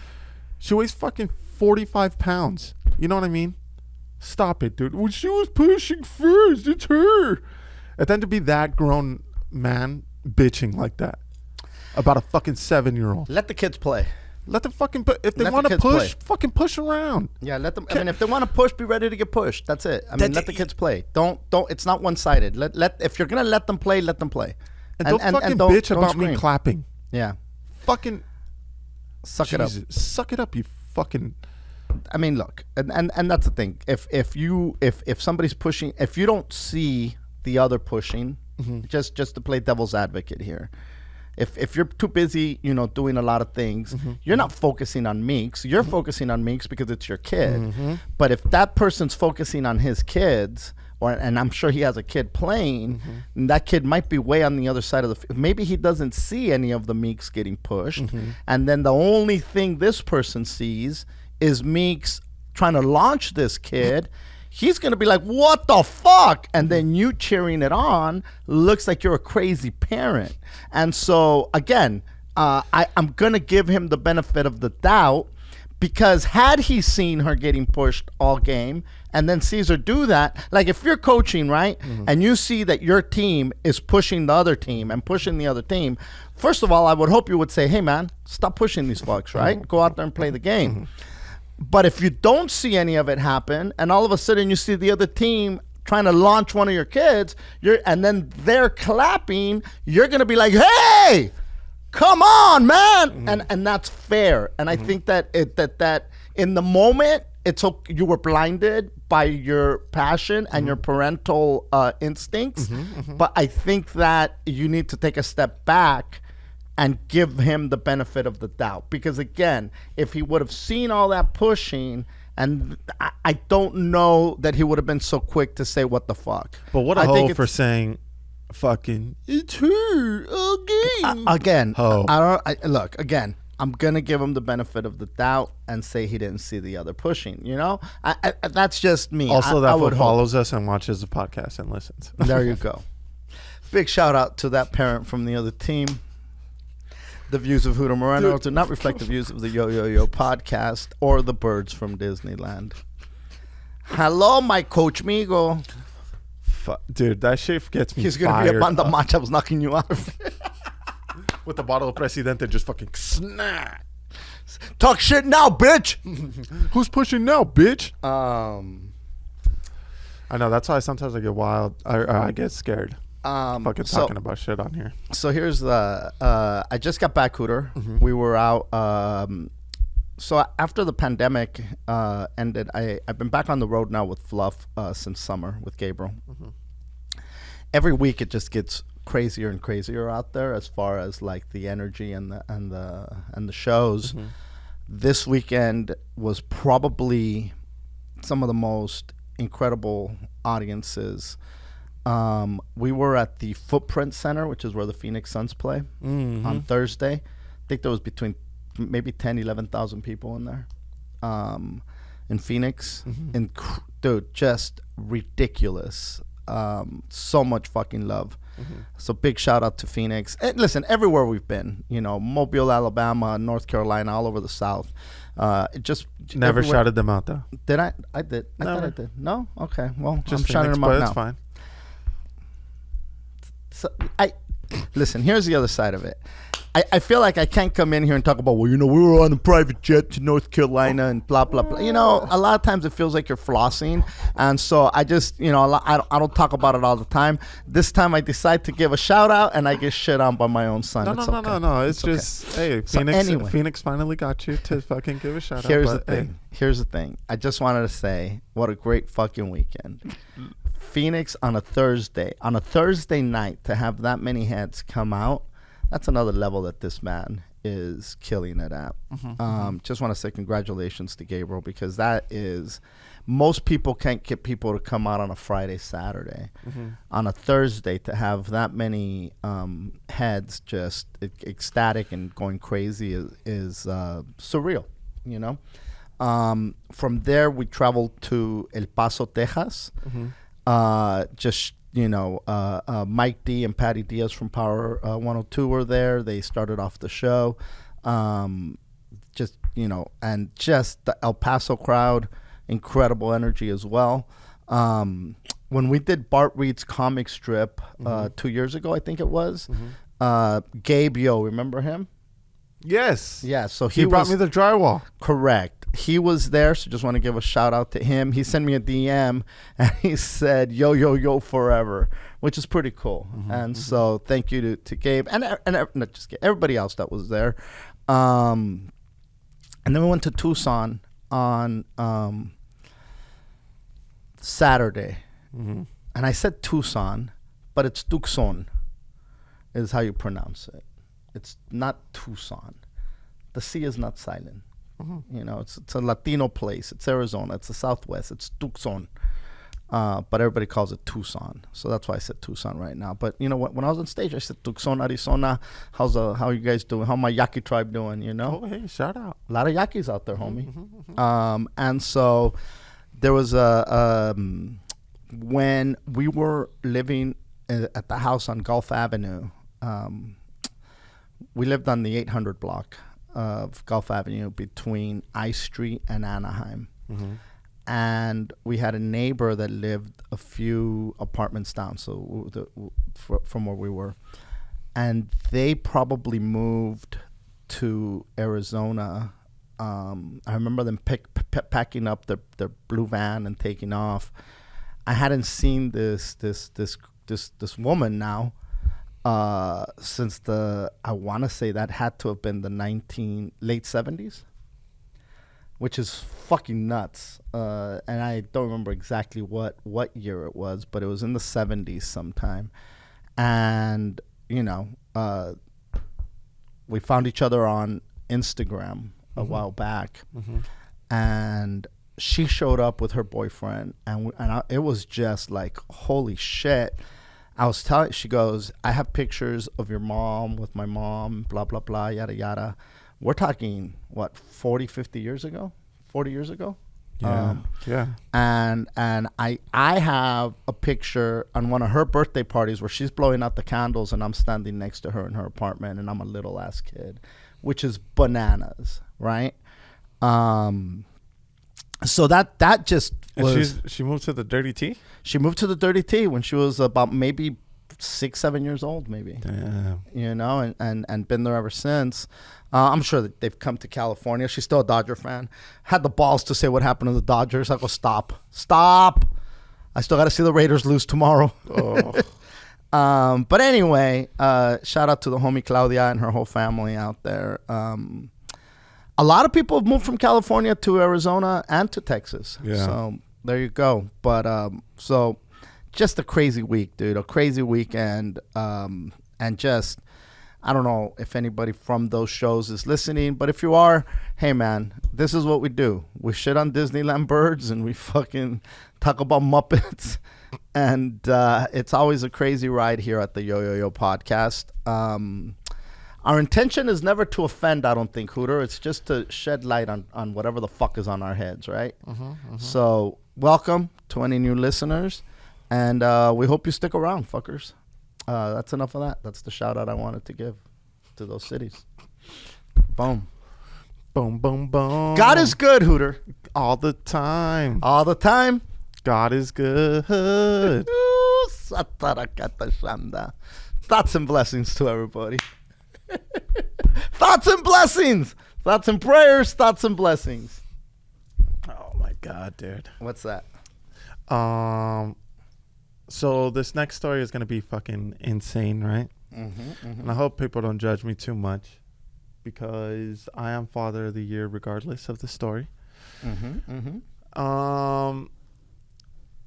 She weighs fucking 45 pounds. You know what I mean? Stop it, dude. Well, she was pushing first. It's her. And then to be that grown man bitching like that about a fucking 7-year-old. Let the kids play. Let them fucking if they want to push, fucking push around. Yeah, let them. I mean, if they want to push, be ready to get pushed. That's it. I mean, let the kids play. Don't. It's not one-sided. If you're gonna let them play, let them play. And don't fucking bitch about me clapping. Yeah. Fucking suck it up. Suck it up, you fucking. I mean, look, and that's the thing. If somebody's pushing, if you don't see the other pushing, just to play devil's advocate here. If you're too busy, doing a lot of things, you're not focusing on Meeks. You're focusing on Meeks because it's your kid. But if that person's focusing on his kids, and I'm sure he has a kid playing, and that kid might be way on the other side of the field. Maybe he doesn't see any of the Meeks getting pushed. And then the only thing this person sees is Meeks trying to launch this kid. he's going to be like, what the fuck? And then you cheering it on looks like you're a crazy parent. And so, again, I'm going to give him the benefit of the doubt, because had he seen her getting pushed all game and then sees her do that, like if you're coaching, right, and you see that your team is pushing the other team and pushing the other team, first of all, I would hope you would say, hey, man, stop pushing these fucks, right? Go out there and play the game. But if you don't see any of it happen, and all of a sudden you see the other team trying to launch one of your kids, and then they're clapping, you're going to be like, hey, come on, man. And that's fair. And I think that that in the moment, you were blinded by your passion and your parental instincts. But I think that you need to take a step back and give him the benefit of the doubt. Because again, if he would have seen all that pushing, and I don't know that he would have been so quick to say, what the fuck. But what a hoe for saying, fucking, it's her again. Again, look, again, I'm going to give him the benefit of the doubt and say he didn't see the other pushing, you know? That's just me. Also, that one follows us and watches the podcast and listens. There you go. Big shout out to that parent from the other team. The views of Hooter Moreno do not reflect the views of the Yo Yo Yo podcast or the birds from Disneyland. Hello, my coach Migo. Dude, that shit gets me He's going to be a Banda Machos knocking you out. With the bottle of Presidente just fucking snap. Talk shit now, bitch. Who's pushing now, bitch? I know, that's why sometimes I get wild. I get scared. Fucking talking about shit on here. So here's the I just got back, Hooter. We were out so after the pandemic ended, I've been back on the road now with Fluff since summer with Gabriel. Every week it just gets crazier and crazier out there as far as like the energy and the shows. This weekend was probably some of the most incredible audiences. We were at the Footprint Center, which is where the Phoenix Suns play, on Thursday. I think there was between maybe 10, 11,000 people in there in Phoenix. Dude, just ridiculous. So much fucking love. So big shout out to Phoenix. And listen, everywhere we've been, you know, Mobile, Alabama, North Carolina, all over the South. Just never shouted them out though. Did I? I did. I thought I did. No? Okay. Well, just I'm shouting them out now. It's fine. So listen, here's the other side of it. I feel like I can't come in here and talk about, well, you know, we were on a private jet to North Carolina and blah, blah, blah. You know, a lot of times it feels like you're flossing. And so I just, you know, I don't talk about it all the time. This time I decide to give a shout out and I get shit on by my own son. No. It's just, hey, Phoenix finally got you to fucking give a shout out. Here's the thing. I just wanted to say, what a great fucking weekend. Phoenix on a Thursday night, to have that many heads come out. That's another level that this man is killing it at. Just want to say congratulations to Gabriel, because that is, most people can't get people to come out on a Friday, Saturday. On a Thursday, to have that many heads just ecstatic and going crazy is surreal, you know. From there, we traveled to El Paso, Texas. Just, you know, Mike D and Patty Diaz from Power 102 were there. They started off the show. Just, you know, and just the El Paso crowd, incredible energy as well. When we did Bart Reed's comic strip 2 years ago, I think it was, Gabe Yo, remember him? Yes. Yeah, so he brought me the drywall. Correct. He was there, so just want to give a shout out to him. He sent me a DM and he said, yo, yo, yo, forever, which is pretty cool. And so thank you to Gabe and not just Gabe, everybody else that was there. And then we went to Tucson on Saturday. And I said Tucson, but it's Tucson is how you pronounce it. It's not Tucson. The C is not silent. You know, it's a Latino place. It's Arizona. It's the Southwest. It's Tucson. But everybody calls it Tucson. So that's why I said Tucson right now. But, you know, when I was on stage, I said Tucson, Arizona. How you guys doing? How my Yaqui tribe doing, you know? Oh, hey, shout out. A lot of Yaquis out there, homie. And so there was a when we were living at the house on Gulf Avenue. We lived on the 800 block of Gulf Avenue between I Street and Anaheim. Mm-hmm. And we had a neighbor that lived a few apartments down, from where we were. And they probably moved to Arizona. I remember them packing up their blue van and taking off. I hadn't seen this woman now since I want to say that had to have been the late 70s. Which is fucking nuts. And I don't remember exactly what year it was, but it was in the 70s sometime. And, we found each other on Instagram a while back. Mm-hmm. And she showed up with her boyfriend. And it was just like, holy shit. I was telling, she goes, I have pictures of your mom with my mom, blah, blah, blah, yada, yada. We're talking, 40, 50 years ago? 40 years ago? Yeah. Yeah. And I have a picture on one of her birthday parties where she's blowing out the candles and I'm standing next to her in her apartment and I'm a little ass kid, which is bananas, right? So that just was... she moved to the Dirty Tea? She moved to the Dirty Tea when she was about maybe 6-7 years old, maybe. Damn. And been there ever since. I'm sure that they've come to California. She's still a Dodger fan. Had the balls to say what happened to the Dodgers. I go, stop. I still got to see the Raiders lose tomorrow. Oh. But anyway, shout out to the homie Claudia and her whole family out there. A lot of people have moved from California to Arizona and to Texas. Yeah. So there you go. But so just a crazy week, dude. A crazy weekend. And just... I don't know if anybody from those shows is listening, but if you are, hey, man, this is what we do. We shit on Disneyland birds and we fucking talk about Muppets. And it's always a crazy ride here at the Yo podcast. Our intention is never to offend, I don't think, Hooter. It's just to shed light on whatever the fuck is on our heads, right? So welcome to any new listeners. And we hope you stick around, fuckers. That's enough of that. That's the shout out I wanted to give to those cities. Boom. Boom, boom, boom. God is good, Hooter. All the time. All the time. God is good. Thoughts and blessings to everybody. Thoughts and blessings. Thoughts and prayers. Thoughts and blessings. Oh, my God, dude. What's that? So this next story is going to be fucking insane, right? And I hope people don't judge me too much because I am Father of the Year regardless of the story.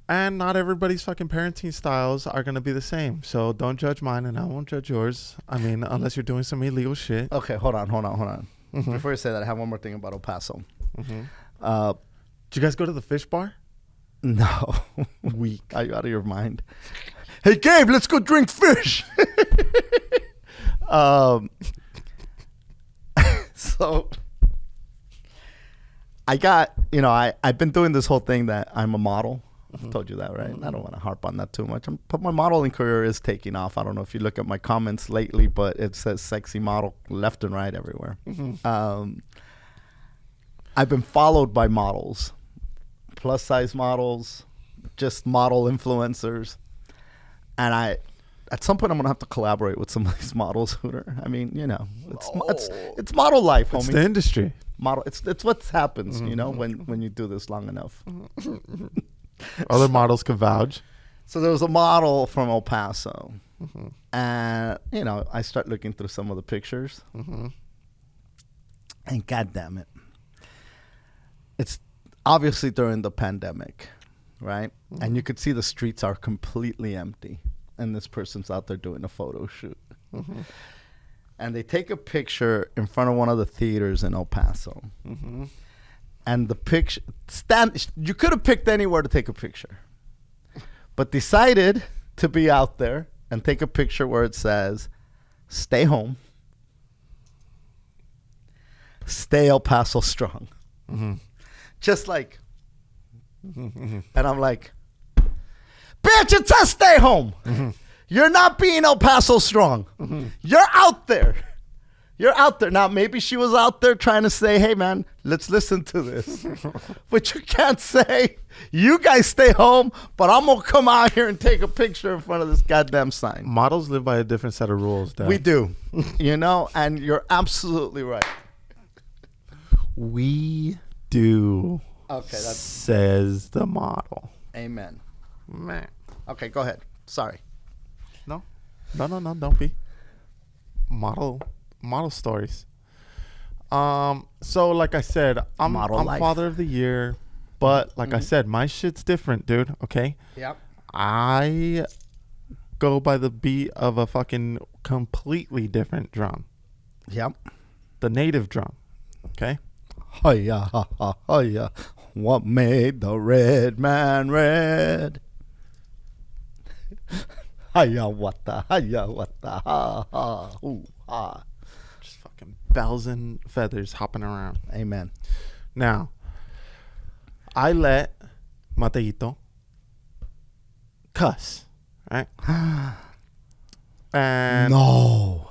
And not everybody's fucking parenting styles are going to be the same. So don't judge mine and I won't judge yours. I mean, unless you're doing some illegal shit. Okay, hold on. Before you say that, I have one more thing about El Paso. Did you guys go to the fish bar? No. Weak. Are you out of your mind? Hey, Gabe, let's go drink fish. So I got, I've been doing this whole thing that I'm a model. I've told you that, right? I don't want to harp on that too much. But my modeling career is taking off. I don't know if you look at my comments lately, but it says sexy model left and right everywhere. I've been followed by models. Plus size models, just model influencers. And at some point I'm going to have to collaborate with some of these models, Hooter. I mean, it's model life, homie. It's the industry. Model, it's what happens, when you do this long enough. Other models can vouch. So there was a model from El Paso. And, I start looking through some of the pictures. And God damn it. It's obviously during the pandemic, right? And you could see the streets are completely empty. And this person's out there doing a photo shoot. And they take a picture in front of one of the theaters in El Paso. And the picture, you could have picked anywhere to take a picture. But decided to be out there and take a picture where it says, stay home. Stay El Paso strong. Just like And I'm like, bitch, it says stay home. You're not being El Paso strong. You're out there. You're out there. Now, maybe she was out there trying to say, hey, man, let's listen to this. But you can't say, you guys stay home, but I'm going to come out here and take a picture in front of this goddamn sign. Models live by a different set of rules, Dad. We do. And you're absolutely right. We do. Okay, says the model. Amen. Man. Okay, go ahead. Sorry. No, don't be. Model stories. So like I said, I'm father of the year, but like I said, my shit's different, dude. Okay. Yep. I go by the beat of a fucking completely different drum. Yep. The native drum. Okay. Hiya, ha, ha, hiya. What made the red man red? Hiya, what the, ha, ha, ooh, ha. Just fucking bells and feathers hopping around. Amen. Now, I let Mateito cuss, right? And no.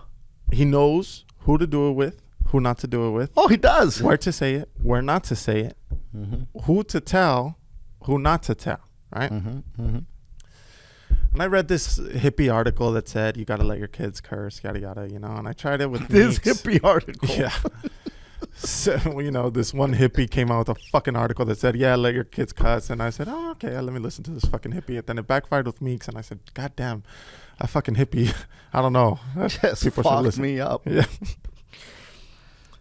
he knows who to do it with, who not to do it with. Oh, he does. Where to say it, where not to say it, who to tell, who not to tell, right? And I read this hippie article that said you got to let your kids curse, yada, yada, and I tried it with this Meeks. hippie article. Yeah. So, this one hippie came out with a fucking article that said, yeah, let your kids cuss. And I said, oh, okay, let me listen to this fucking hippie. And then it backfired with Meeks. And I said, God damn, a fucking hippie. I don't know. Just people should listen. Me up. Yeah.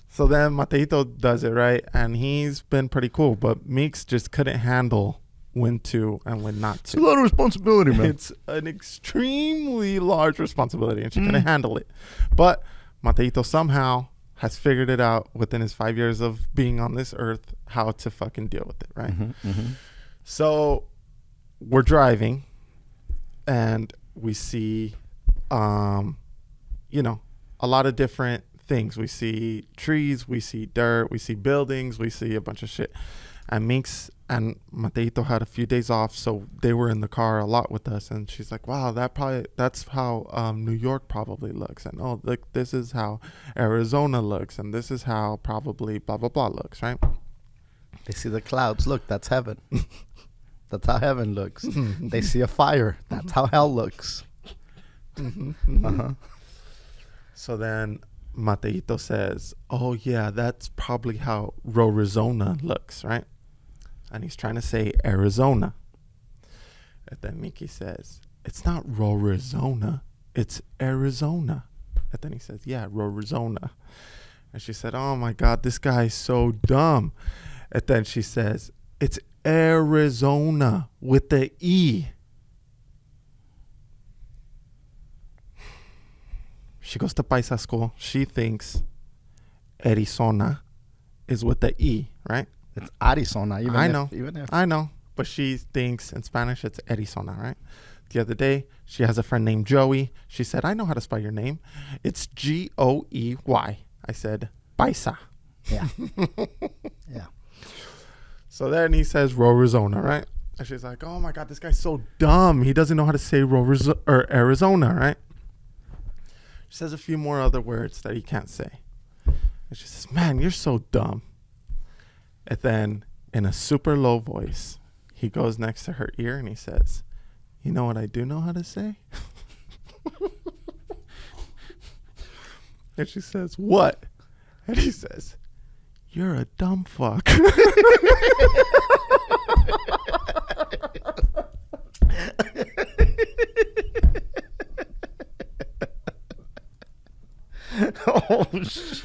So then Mateito does it, right? And he's been pretty cool. But Meeks just couldn't handle when to and when not to. It's a lot of responsibility, man. It's an extremely large responsibility. And she couldn't handle it. But Mateito somehow has figured it out within his 5 years of being on this earth how to fucking deal with it, right? So we're driving and we see, a lot of different things. We see trees, we see dirt, we see buildings, we see a bunch of shit. And Meeks and Mateito had a few days off, so they were in the car a lot with us. And she's like, wow, that's how New York probably looks. And this is how Arizona looks. And this is how probably blah, blah, blah looks, right? They see the clouds. Look, that's heaven. That's how heaven looks. They see a fire. That's how hell looks. So then Mateito says, oh, yeah, that's probably how Rorizona looks, right? And he's trying to say Arizona. And then Mickey says, it's not Rorizona, it's Arizona. And then he says, yeah, Rorizona. And she said, oh, my God, this guy's so dumb. And then she says, it's Arizona with the E. She goes to Paisa school. She thinks Arizona is with the E, right? It's Arizona. I know. But she thinks in Spanish it's Arizona, right? The other day, she has a friend named Joey. She said, I know how to spell your name. It's Goey. I said, Paisa. Yeah. Yeah. So then he says Rorizona, right? And she's like, oh, my God, this guy's so dumb. He doesn't know how to say Arizona, right? She says a few more other words that he can't say. And she says, man, you're so dumb. And then in a super low voice, he goes next to her ear and he says, you know what I do know how to say? And she says, what? And he says, you're a dumb fuck. Oh, shit.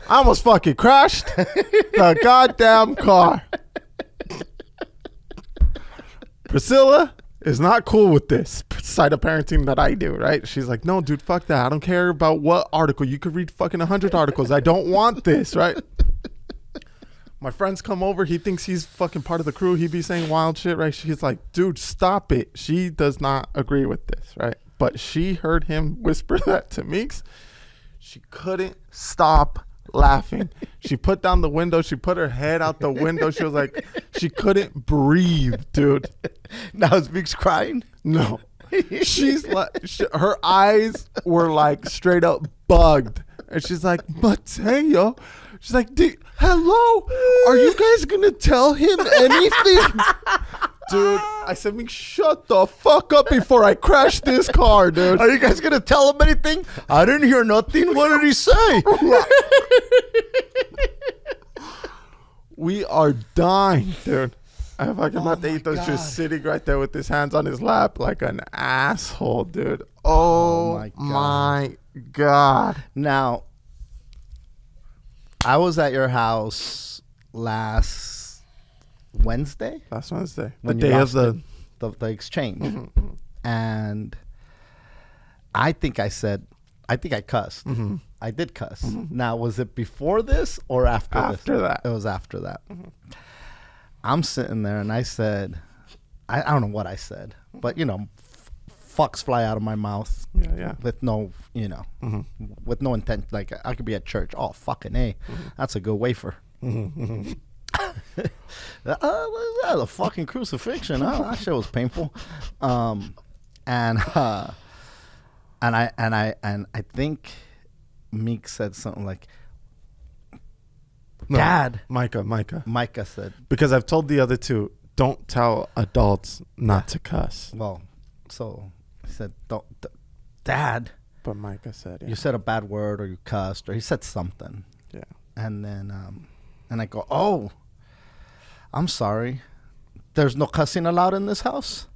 I almost fucking crashed the goddamn car. Priscilla is not cool with this side of parenting that I do, right? She's like, no, dude, fuck that. I don't care about what article. You could read fucking 100 articles. I don't want this, right? My friends come over. He thinks he's fucking part of the crew. He be saying wild shit, right? She's like, dude, stop it. She does not agree with this, right? But she heard him whisper that to Meeks. She couldn't stop laughing. She put down the window. She put her head out the window. She was like, she couldn't breathe, dude. Now is Meeks crying? No. She's like, her eyes were like straight up bugged. And she's like, Mateo. She's like, hello? Are you guys going to tell him anything? Dude, I said, Meeks, shut the fuck up before I crash this car, dude. Are you guys going to tell him anything? I didn't hear nothing. What did he say? We are dying, dude. I fucking Mateito's God. just sitting right there with his hands on his lap like an asshole, dude. Oh my God. Now, I was at your house last Wednesday. Last Wednesday. The When you day of lost the... the exchange. And I think I cussed. I did cuss. Now, was it before this or after this? After that. It was after that. I'm sitting there and I said, I don't know what I said, but fucks fly out of my mouth. Yeah. With no, with no intent. Like I could be at church. Oh, fucking A. That's a good wafer. The fucking crucifixion. That shit was painful. And I think Meek said something like, No, Dad. Micah said. Because I've told the other two, don't tell adults not to cuss. Well, so he said, Dad. But Micah said, yeah. You said a bad word or you cussed or he said something. Yeah. And then, and I go, oh, I'm sorry. There's no cussing allowed in this house?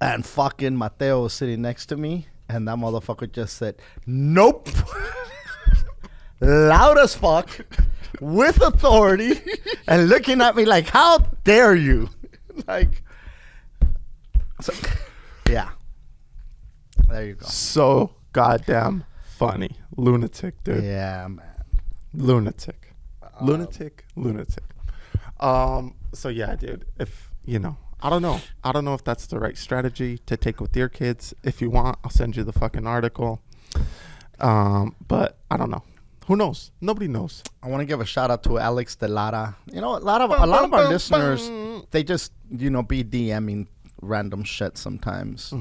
And fucking Mateo was sitting next to me. And that motherfucker just said, nope. Loud as fuck. With authority. And looking at me like, how dare you? Like, so, yeah. There you go. So goddamn funny. Lunatic, dude. Yeah, man. Lunatic. Lunatic. So yeah, dude, if I don't know if that's the right strategy to take with your kids. If you want, I'll send you the fucking article. But I don't know. Who knows? Nobody knows. I want to give a shout out to Alex Delara. A lot of our listeners, they just be DMing random shit sometimes,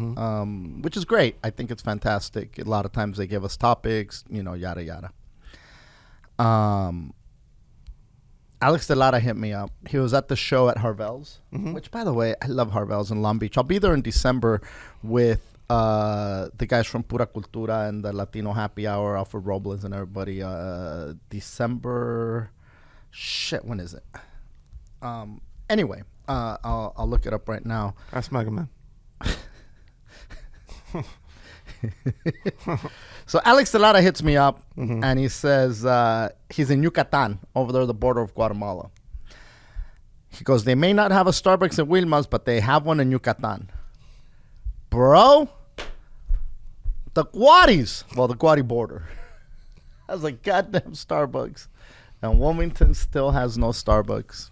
which is great. I think it's fantastic. A lot of times they give us topics, yada yada. Alex Delara hit me up. He was at the show at Harvell's, which, by the way, I love Harvell's in Long Beach. I'll be there in December with the guys from Pura Cultura and the Latino Happy Hour, Alfred Robles and everybody. December, when is it? Anyway, I'll look it up right now. Ask Mega Man. So Alex Delara hits me up and he says he's in Yucatan, over there at the border of Guatemala. He goes, they may not have a Starbucks in Wilma's, but they have one in Yucatan. Bro, the Guaris. Well, the Guari border. I was like, goddamn Starbucks. And Wilmington still has no Starbucks.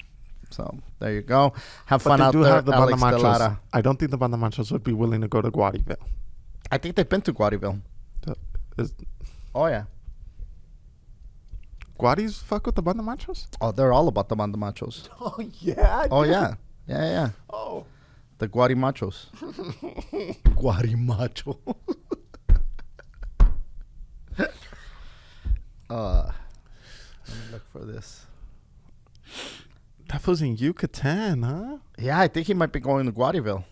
So there you go. Have fun out there, have the Alex Banda Machos. Delara. I don't think the Banda Machos would be willing to go to Guariville. I think they've been to Guariville. Oh, yeah. Guaris fuck with the Banda Machos? Oh, they're all about the Banda Machos. Oh, yeah. Oh, yeah. Yeah. Oh. The Guari Machos. Guari Macho. Let me look for this. That was in Yucatan, huh? Yeah, I think he might be going to Guariville.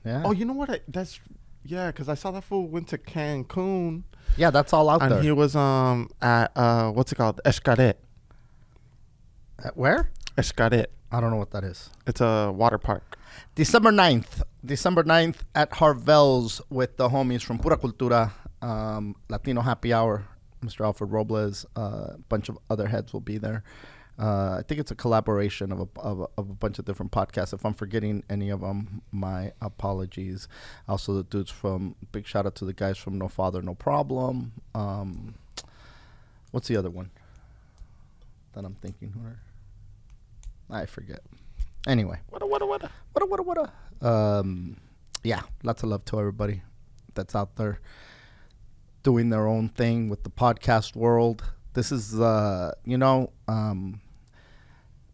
Yeah. Oh, you know what? Because I saw that fool went to Cancun. Yeah, that's all out and there. And he was at, what's it called? Escaret. At where? Escaret. I don't know what that is. It's a water park. December 9th at Harvell's with the homies from Pura Cultura, Latino Happy Hour, Mr. Alfred Robles, a bunch of other heads will be there. I think it's a collaboration of a bunch of different podcasts. If I'm forgetting any of them, my apologies. Also, the dudes big shout out to the guys from No Father, No Problem. What's the other one that I'm thinking? I forget. Anyway. What? Yeah, lots of love to everybody that's out there. doing their own thing with the podcast world. This is,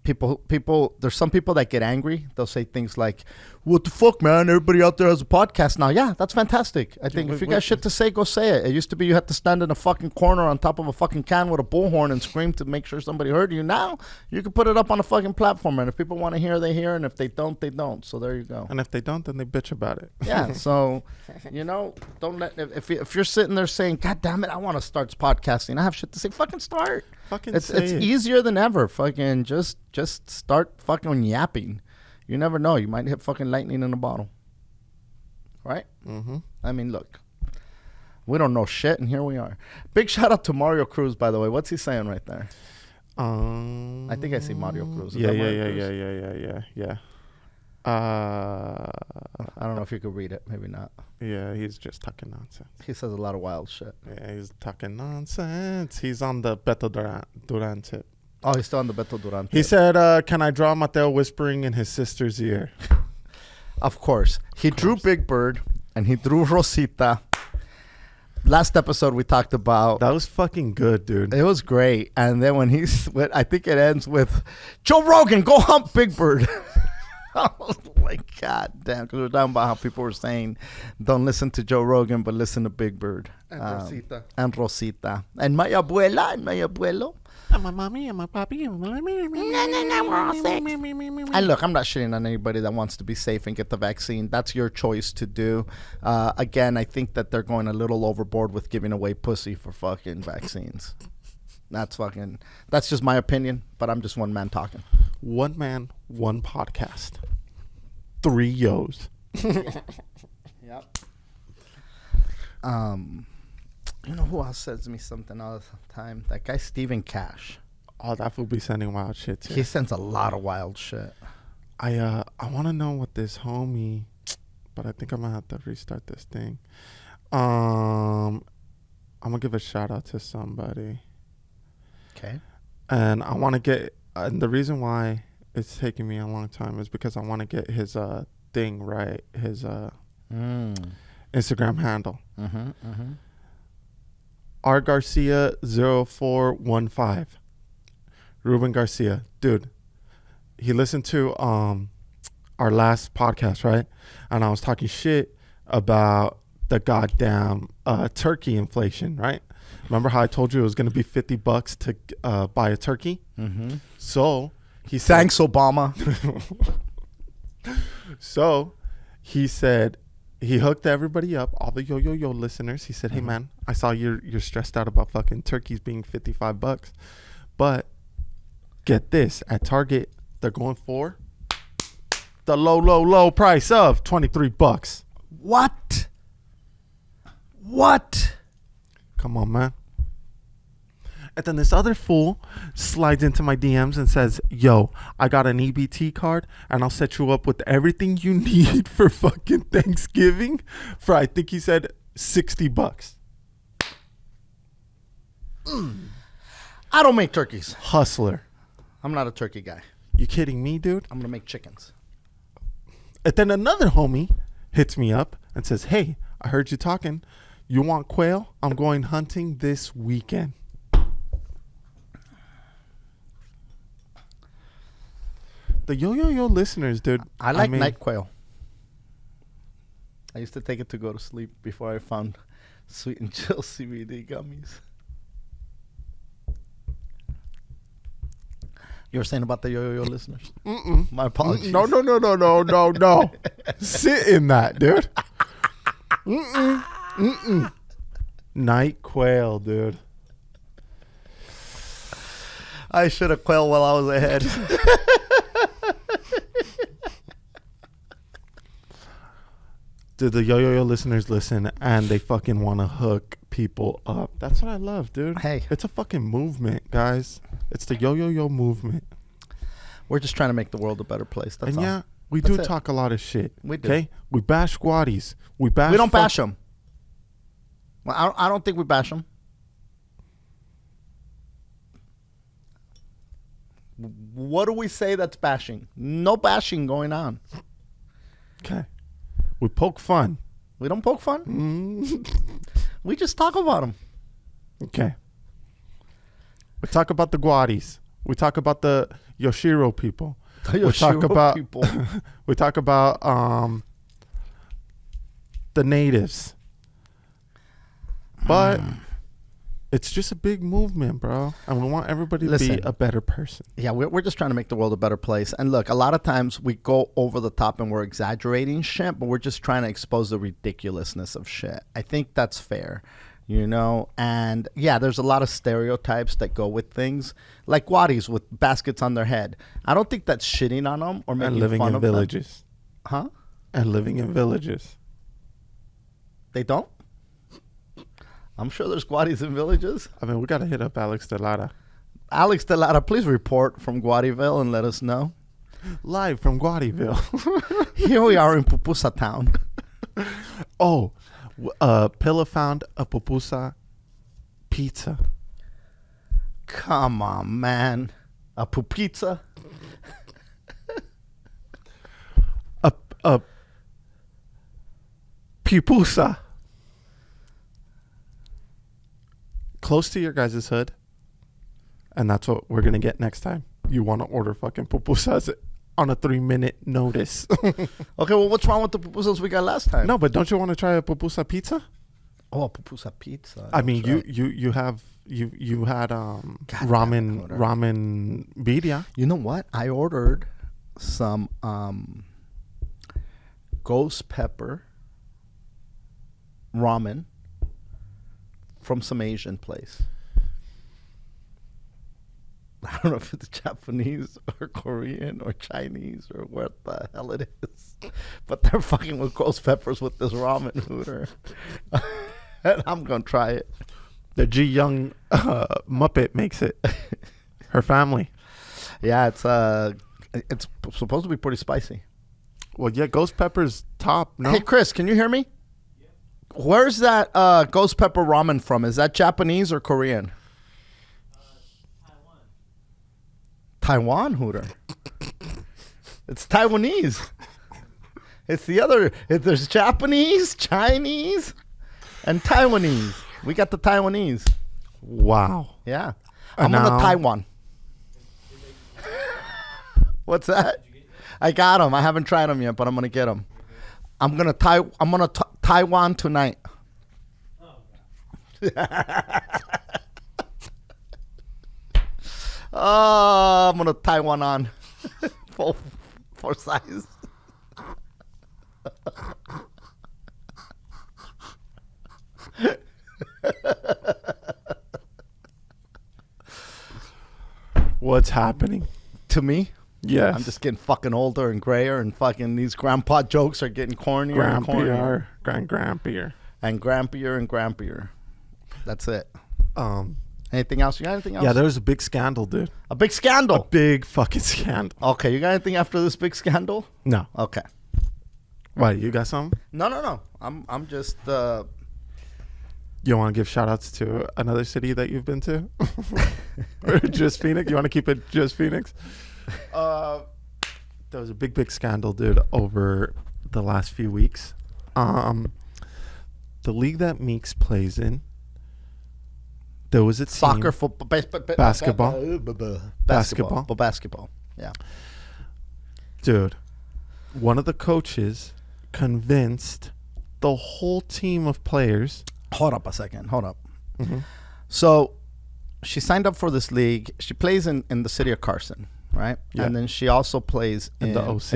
people, there's some people that get angry. They'll say things like, what the fuck, man? Everybody out there has a podcast now. Yeah, that's fantastic. I think if you got shit to say, go say it. It used to be you had to stand in a fucking corner on top of a fucking can with a bullhorn and scream to make sure somebody heard you. Now, you can put it up on a fucking platform, and if people want to hear, they hear, and if they don't, they don't. So there you go. And if they don't, then they bitch about it. Yeah, so, don't let, if you're sitting there saying, God damn it, I want to start podcasting, I have shit to say, fucking start. It's easier than ever. Fucking just start fucking yapping. You never know. You might hit fucking lightning in a bottle. Right? Mm-hmm. I mean, look. We don't know shit, and here we are. Big shout out to Mario Cruz, by the way. What's he saying right there? I think I see Mario Cruz. Yeah. I don't know if you could read it. Maybe not. Yeah, he's just talking nonsense. He says a lot of wild shit. Yeah, he's talking nonsense. He's on the Beto Duran tip. Oh, he's still on the Beto Duran tip. He said, can I draw Mateo whispering in his sister's ear? Of course. He drew Big Bird, and he drew Rosita. Last episode we talked about. That was fucking good, dude. It was great. And then when I think it ends with, Joe Rogan, go hump Big Bird. I was like, God damn. Because we were talking about how people were saying, don't listen to Joe Rogan, but listen to Big Bird. And Rosita. And Rosita. And my abuela and my abuelo. And my mommy and my papi. And we're all sick. And look, I'm not shitting on anybody that wants to be safe and get the vaccine. That's your choice to do. Again, I think that they're going a little overboard with giving away pussy for fucking vaccines. That's just my opinion, but I'm just one man talking. One man, one podcast. 3 yos. Yep. You know who else sends me something all the time? That guy Steven Cash. Oh, that fool be sending wild shit too. He sends a lot of wild shit. I want to know what this homie, but I think I'm gonna have to restart this thing. I'm gonna give a shout out to somebody. Okay. And I want to get, and the reason why it's taking me a long time is because I want to get his thing right, his Instagram handle. R Garcia 0415. Ruben Garcia, dude. He listened to our last podcast, right? And I was talking shit about the goddamn turkey inflation, right? Remember how I told you it was going to be $50 to buy a turkey? Mm-hmm. So he said, thanks, Obama. So he said, he hooked everybody up, all the yo listeners. He said, hey, man, I saw you're stressed out about fucking turkeys being $55. But get this, at Target, they're going for the low price of $23. What? Come on, man. And then this other fool slides into my DMs and says, yo, I got an EBT card and I'll set you up with everything you need for fucking Thanksgiving for, I think he said, $60. I don't make turkeys. Hustler. I'm not a turkey guy. You kidding me, dude? I'm going to make chickens. And then another homie hits me up and says, hey, I heard you talking. You want quail? I'm going hunting this weekend. The yo listeners, dude. I like night quail. I used to take it to go to sleep before I found Sweet and Chill CBD gummies. You were saying about the yo listeners? Mm-mm. My apologies. No. Sit in that, dude. Mm-mm. Night quail, dude. I should have quailed while I was ahead. Dude, the yo listeners listen and they fucking want to hook people up. That's what I love, dude. Hey. It's a fucking movement, guys. It's the yo movement. We're just trying to make the world a better place. That's all. Yeah, we That's do it. talk a lot of shit. We do. Okay? We bash squatties. We don't bash them. Well, I don't think we bash them. What do we say that's bashing? No bashing going on. Okay. We poke fun. We don't poke fun? We just talk about them. Okay. We talk about the Guaris. We talk about the Yoshiro people. We talk about people. we talk about the natives. But it's just a big movement, bro. And we want everybody to be a better person. Yeah, we're just trying to make the world a better place. And look, a lot of times we go over the top and we're exaggerating shit, but we're just trying to expose the ridiculousness of shit. I think that's fair, you know? And yeah, there's a lot of stereotypes that go with things, like Wadis with baskets on their head. I don't think that's shitting on them or making living fun in of villages. them. Huh? And living in villages. They don't? I'm sure there's Guadis in villages. I mean, we got to hit up Alex Delara. Alex Delara, please report from Guadiville and let us know. Live from Guadiville. Here we are in Pupusa town. Oh, Pilla found a pupusa pizza. Come on, man. A pupizza? A pupusa. Close to your guys' hood. And that's what we're going to get next time. You want to order fucking pupusas on a 3-minute notice. Okay, well, what's wrong with the pupusas we got last time? No, but don't you want to try a pupusa pizza? Oh, a pupusa pizza. I mean, you had ramen birria. You know what? I ordered some ghost pepper ramen from some Asian place. I don't know if it's Japanese or Korean or Chinese or what the hell it is, but they're fucking with ghost peppers with this ramen Hooter. And I'm gonna try it. The Ji Young Muppet makes it. Her family. Yeah, it's supposed to be pretty spicy. Well, yeah, ghost pepper's top. No? Hey, Chris, can you hear me? Where's that ghost pepper ramen from? Is that Japanese or Korean? Taiwan, Hooter. It's Taiwanese. It's the other. There's Japanese, Chinese, and Taiwanese. We got the Taiwanese. Wow. Yeah. I'm on the Taiwan. What's that? I got them. I haven't tried them yet, but I'm gonna get them. I'm gonna Taiwan tonight. Oh, I'm gonna Taiwan on full size. What's happening to me? Yes. I'm just getting fucking older and grayer, and fucking these grandpa jokes are getting cornier and cornier. Grampier. And grampier and grampier. That's it. Anything else? You got anything else? Yeah, there was a big scandal, dude. A big scandal? A big fucking scandal. Okay, you got anything after this big scandal? No. Okay. Why, you got something? No. I'm just... You want to give shout-outs to another city that you've been to? Or just Phoenix? You want to keep it just Phoenix? There was a big scandal, dude, over the last few weeks. The league that Meeks plays in, there was a team. Soccer, football, basketball. Yeah. Dude, one of the coaches convinced the whole team of players. Hold up a second. Mm-hmm. So she signed up for this league. She plays in the city of Carson, right? Yeah. And then she also plays in the OC.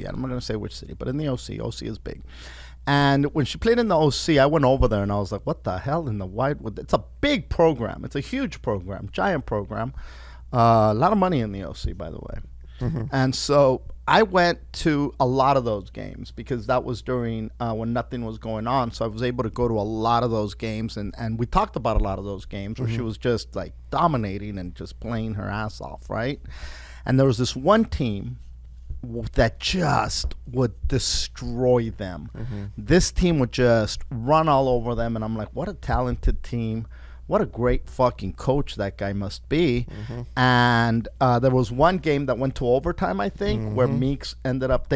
I'm not going to say which city, but in the OC. OC is big. And when she played in the OC, I went over there and I was like, what the hell in the wide? It's a big program. It's a huge program, giant program. A lot of money in the OC, by the way. Mm-hmm. And so I went to a lot of those games because that was during when nothing was going on. So I was able to go to a lot of those games. And we talked about a lot of those games where she was just like dominating and just playing her ass off, right? And there was this one team that just would destroy them. This team would just run all over them. And I'm like, what a talented team. what a great fucking coach that guy must be. And there was one game that went to overtime, I think, where Meeks ended up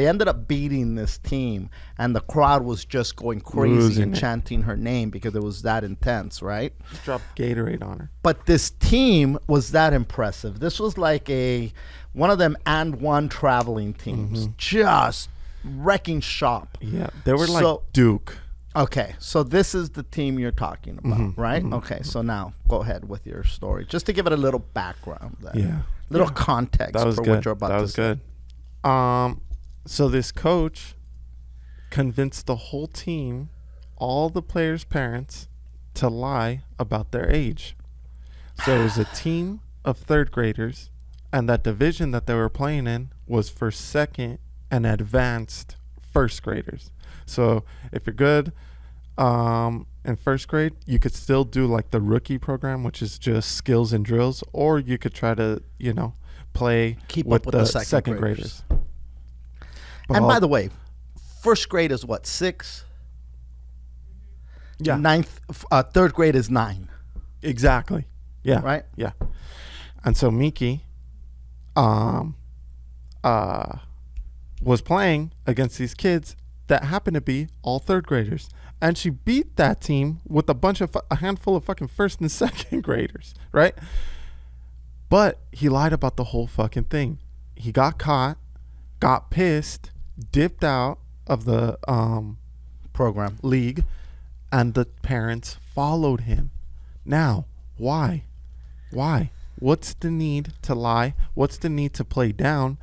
beating this team, and the crowd was just going crazy and chanting her name because it was that intense, right? Drop Gatorade on her. But this team was that impressive. This was like one of them and one traveling teams, just wrecking shop. Yeah, they were like Duke. Okay, so this is the team you're talking about, right? Okay, so now go ahead with your story, just to give it a little background, little context for what you're about to say. That was good. So this coach convinced the whole team, all the players' parents, to lie about their age. So it was a team of third graders, and that division that they were playing in was for second and advanced first graders. So if you're good in first grade, you could still do like the rookie program, which is just skills and drills, or you could try to, play with the second graders. And by the way, first grade is what, 6? Yeah. Third grade is 9. Exactly. Yeah. Right? Yeah. And so Miki was playing against these kids that happened to be all third graders, and she beat that team with a handful of fucking first and second graders, right? But he lied about the whole fucking thing. He got caught, got pissed, dipped out of the program league, and the parents followed him. Now, why? What's the need to lie? What's the need to play down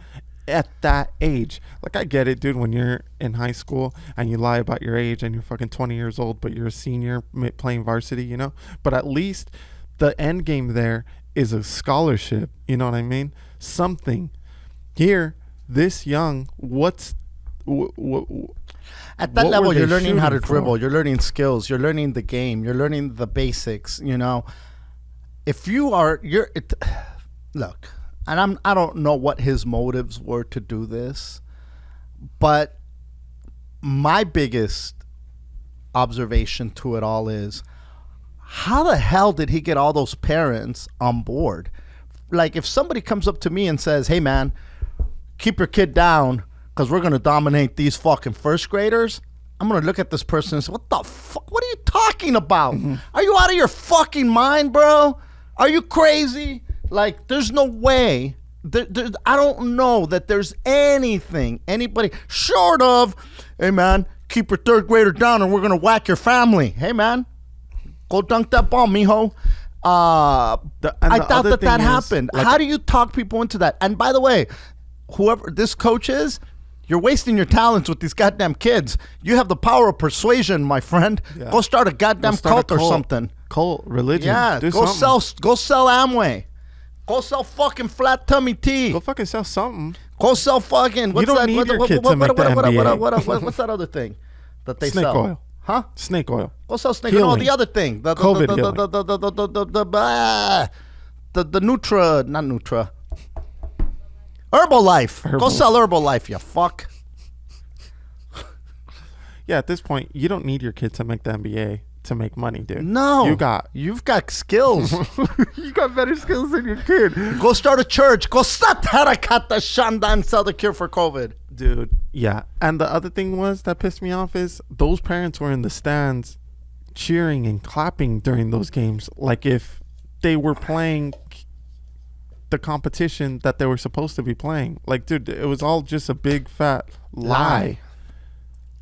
at that age? Like, I get it, dude, when you're in high school and you lie about your age and you're fucking 20 years old, but you're a senior playing varsity, But at least the end game there is a scholarship, you know what I mean? Something. Here, this young, at that level, you're learning how to dribble. You're learning skills. You're learning the game. You're learning the basics, If look, and I don't know what his motives were to do this, but my biggest observation to it all is, how the hell did he get all those parents on board? Like, if somebody comes up to me and says, hey man, keep your kid down because we're going to dominate these fucking first graders, I'm going to look at this person and say, what the fuck? What are you talking about? Are you out of your fucking mind, bro? Are you crazy? Like, there's no way. I don't know that there's anybody short of, hey, man, keep your third grader down or we're going to whack your family. Hey, man, go dunk that ball, mijo. I doubt that happened. Like, how do you talk people into that? And by the way, whoever this coach is, you're wasting your talents with these goddamn kids. You have the power of persuasion, my friend. Yeah. Go start a goddamn cult or something. Cult, religion. Yeah, go sell Amway. Go sell fucking flat tummy tea. Go fucking sell something. Go sell fucking. What's that? Need your kid to make the NBA. What's that other thing that they snake sell? Oil. Huh? Snake oil. Go sell snake oil. No, the other thing. The Nutra, not Nutra. Herbalife. Go sell Herbalife, you fuck. Yeah, at this point, you don't need your kid to make the NBA to make money, dude. No. You've got skills. You got better skills than your kid. Go start a church. Go satarakata shanda and sell the cure for COVID. Dude, yeah. And the other thing that pissed me off is those parents were in the stands cheering and clapping during those games like if they were playing the competition that they were supposed to be playing. Like, dude, it was all just a big fat lie.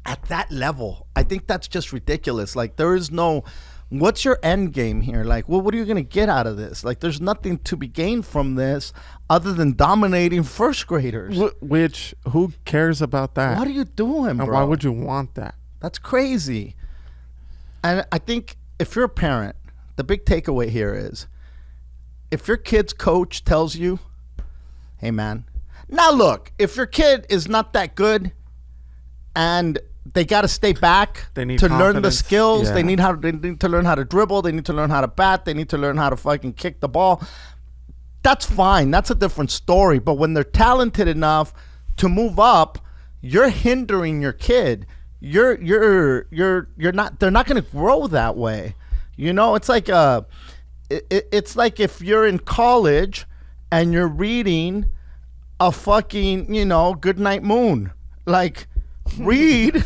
At that level, I think that's just ridiculous. Like, there is no, what's your end game here? Like, well, what are you going to get out of this? Like, there's nothing to be gained from this other than dominating first graders. Which, who cares about that? What are you doing, bro? And why would you want that? That's crazy. And I think if you're a parent, the big takeaway here is, if your kid's coach tells you, hey, man, now look, if your kid is not that good and they got to stay back to learn the skills, they need to learn how to dribble, they need to learn how to bat, they need to learn how to fucking kick the ball, that's fine. That's a different story. But when they're talented enough to move up, you're hindering your kid. You're not, they're not going to grow that way. You know, it's like it's like if you're in college and you're reading a fucking, you know, Goodnight Moon. Like, read,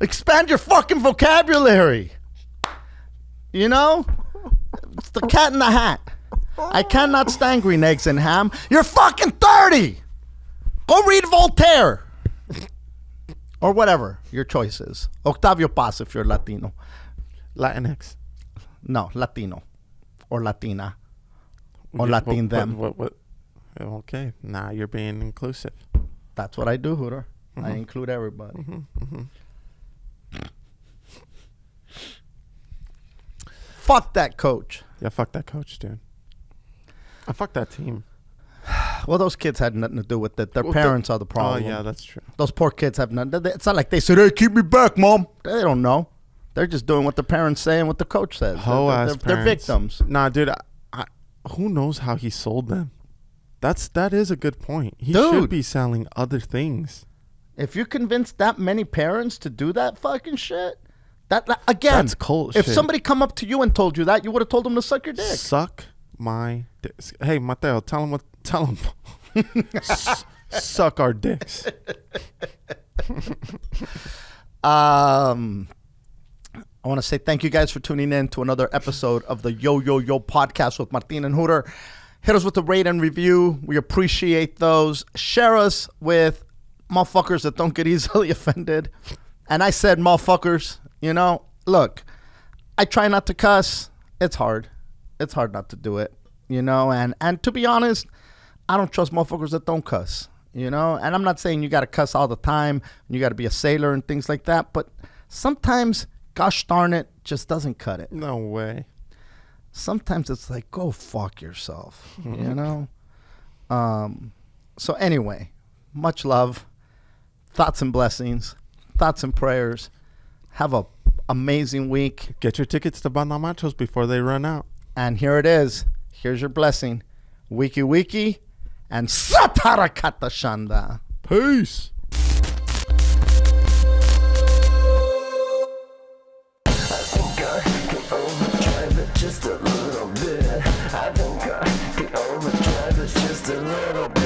expand your fucking vocabulary. You know? It's the cat in the hat. I cannot stand green eggs and ham. You're fucking 30. Go read Voltaire. Or whatever your choice is. Octavio Paz if you're Latino. Latinx. No, Latino. Or Latina. Or Latin them. What? Okay, now you're being inclusive. That's what I do, Hooter. Mm-hmm. I include everybody. Fuck that coach. Yeah, fuck that coach, dude. I fuck that team. Well, those kids had nothing to do with it. Their parents are the problem. Oh, yeah, that's true. Those poor kids have nothing. It's not like they said, hey, keep me back, Mom. They don't know. They're just doing what the parents say and what the coach says. They're victims. Nah, dude, who knows how he sold them? That is a good point. He should be selling other things. If you convince that many parents to do that fucking shit, that again, that's cold if shit. somebody come up to you and told you that, you would have told them to suck your dick. Suck my dick. Hey, Mateo, tell him. Suck our dicks. I want to say thank you guys for tuning in to another episode of the Yo Yo Yo podcast with Martin and Hooter. Hit us with a rate and review. We appreciate those. Share us with motherfuckers that don't get easily offended. And I said motherfuckers, you know. Look, I try not to cuss. It's hard. It's hard not to do it, you know. And to be honest, I don't trust motherfuckers that don't cuss, you know. And I'm not saying you got to cuss all the time. You got to be a sailor and things like that. But sometimes, gosh darn it, just doesn't cut it. No way. Sometimes it's like, go fuck yourself, you know? So anyway, much love, thoughts and blessings, thoughts and prayers. Have a amazing week. Get your tickets to Banda Machos before they run out. And here it is. Here's your blessing. Wiki wiki and Satarakata Shanda. Peace. Just a little bit. I think I could overdrive it just a little bit.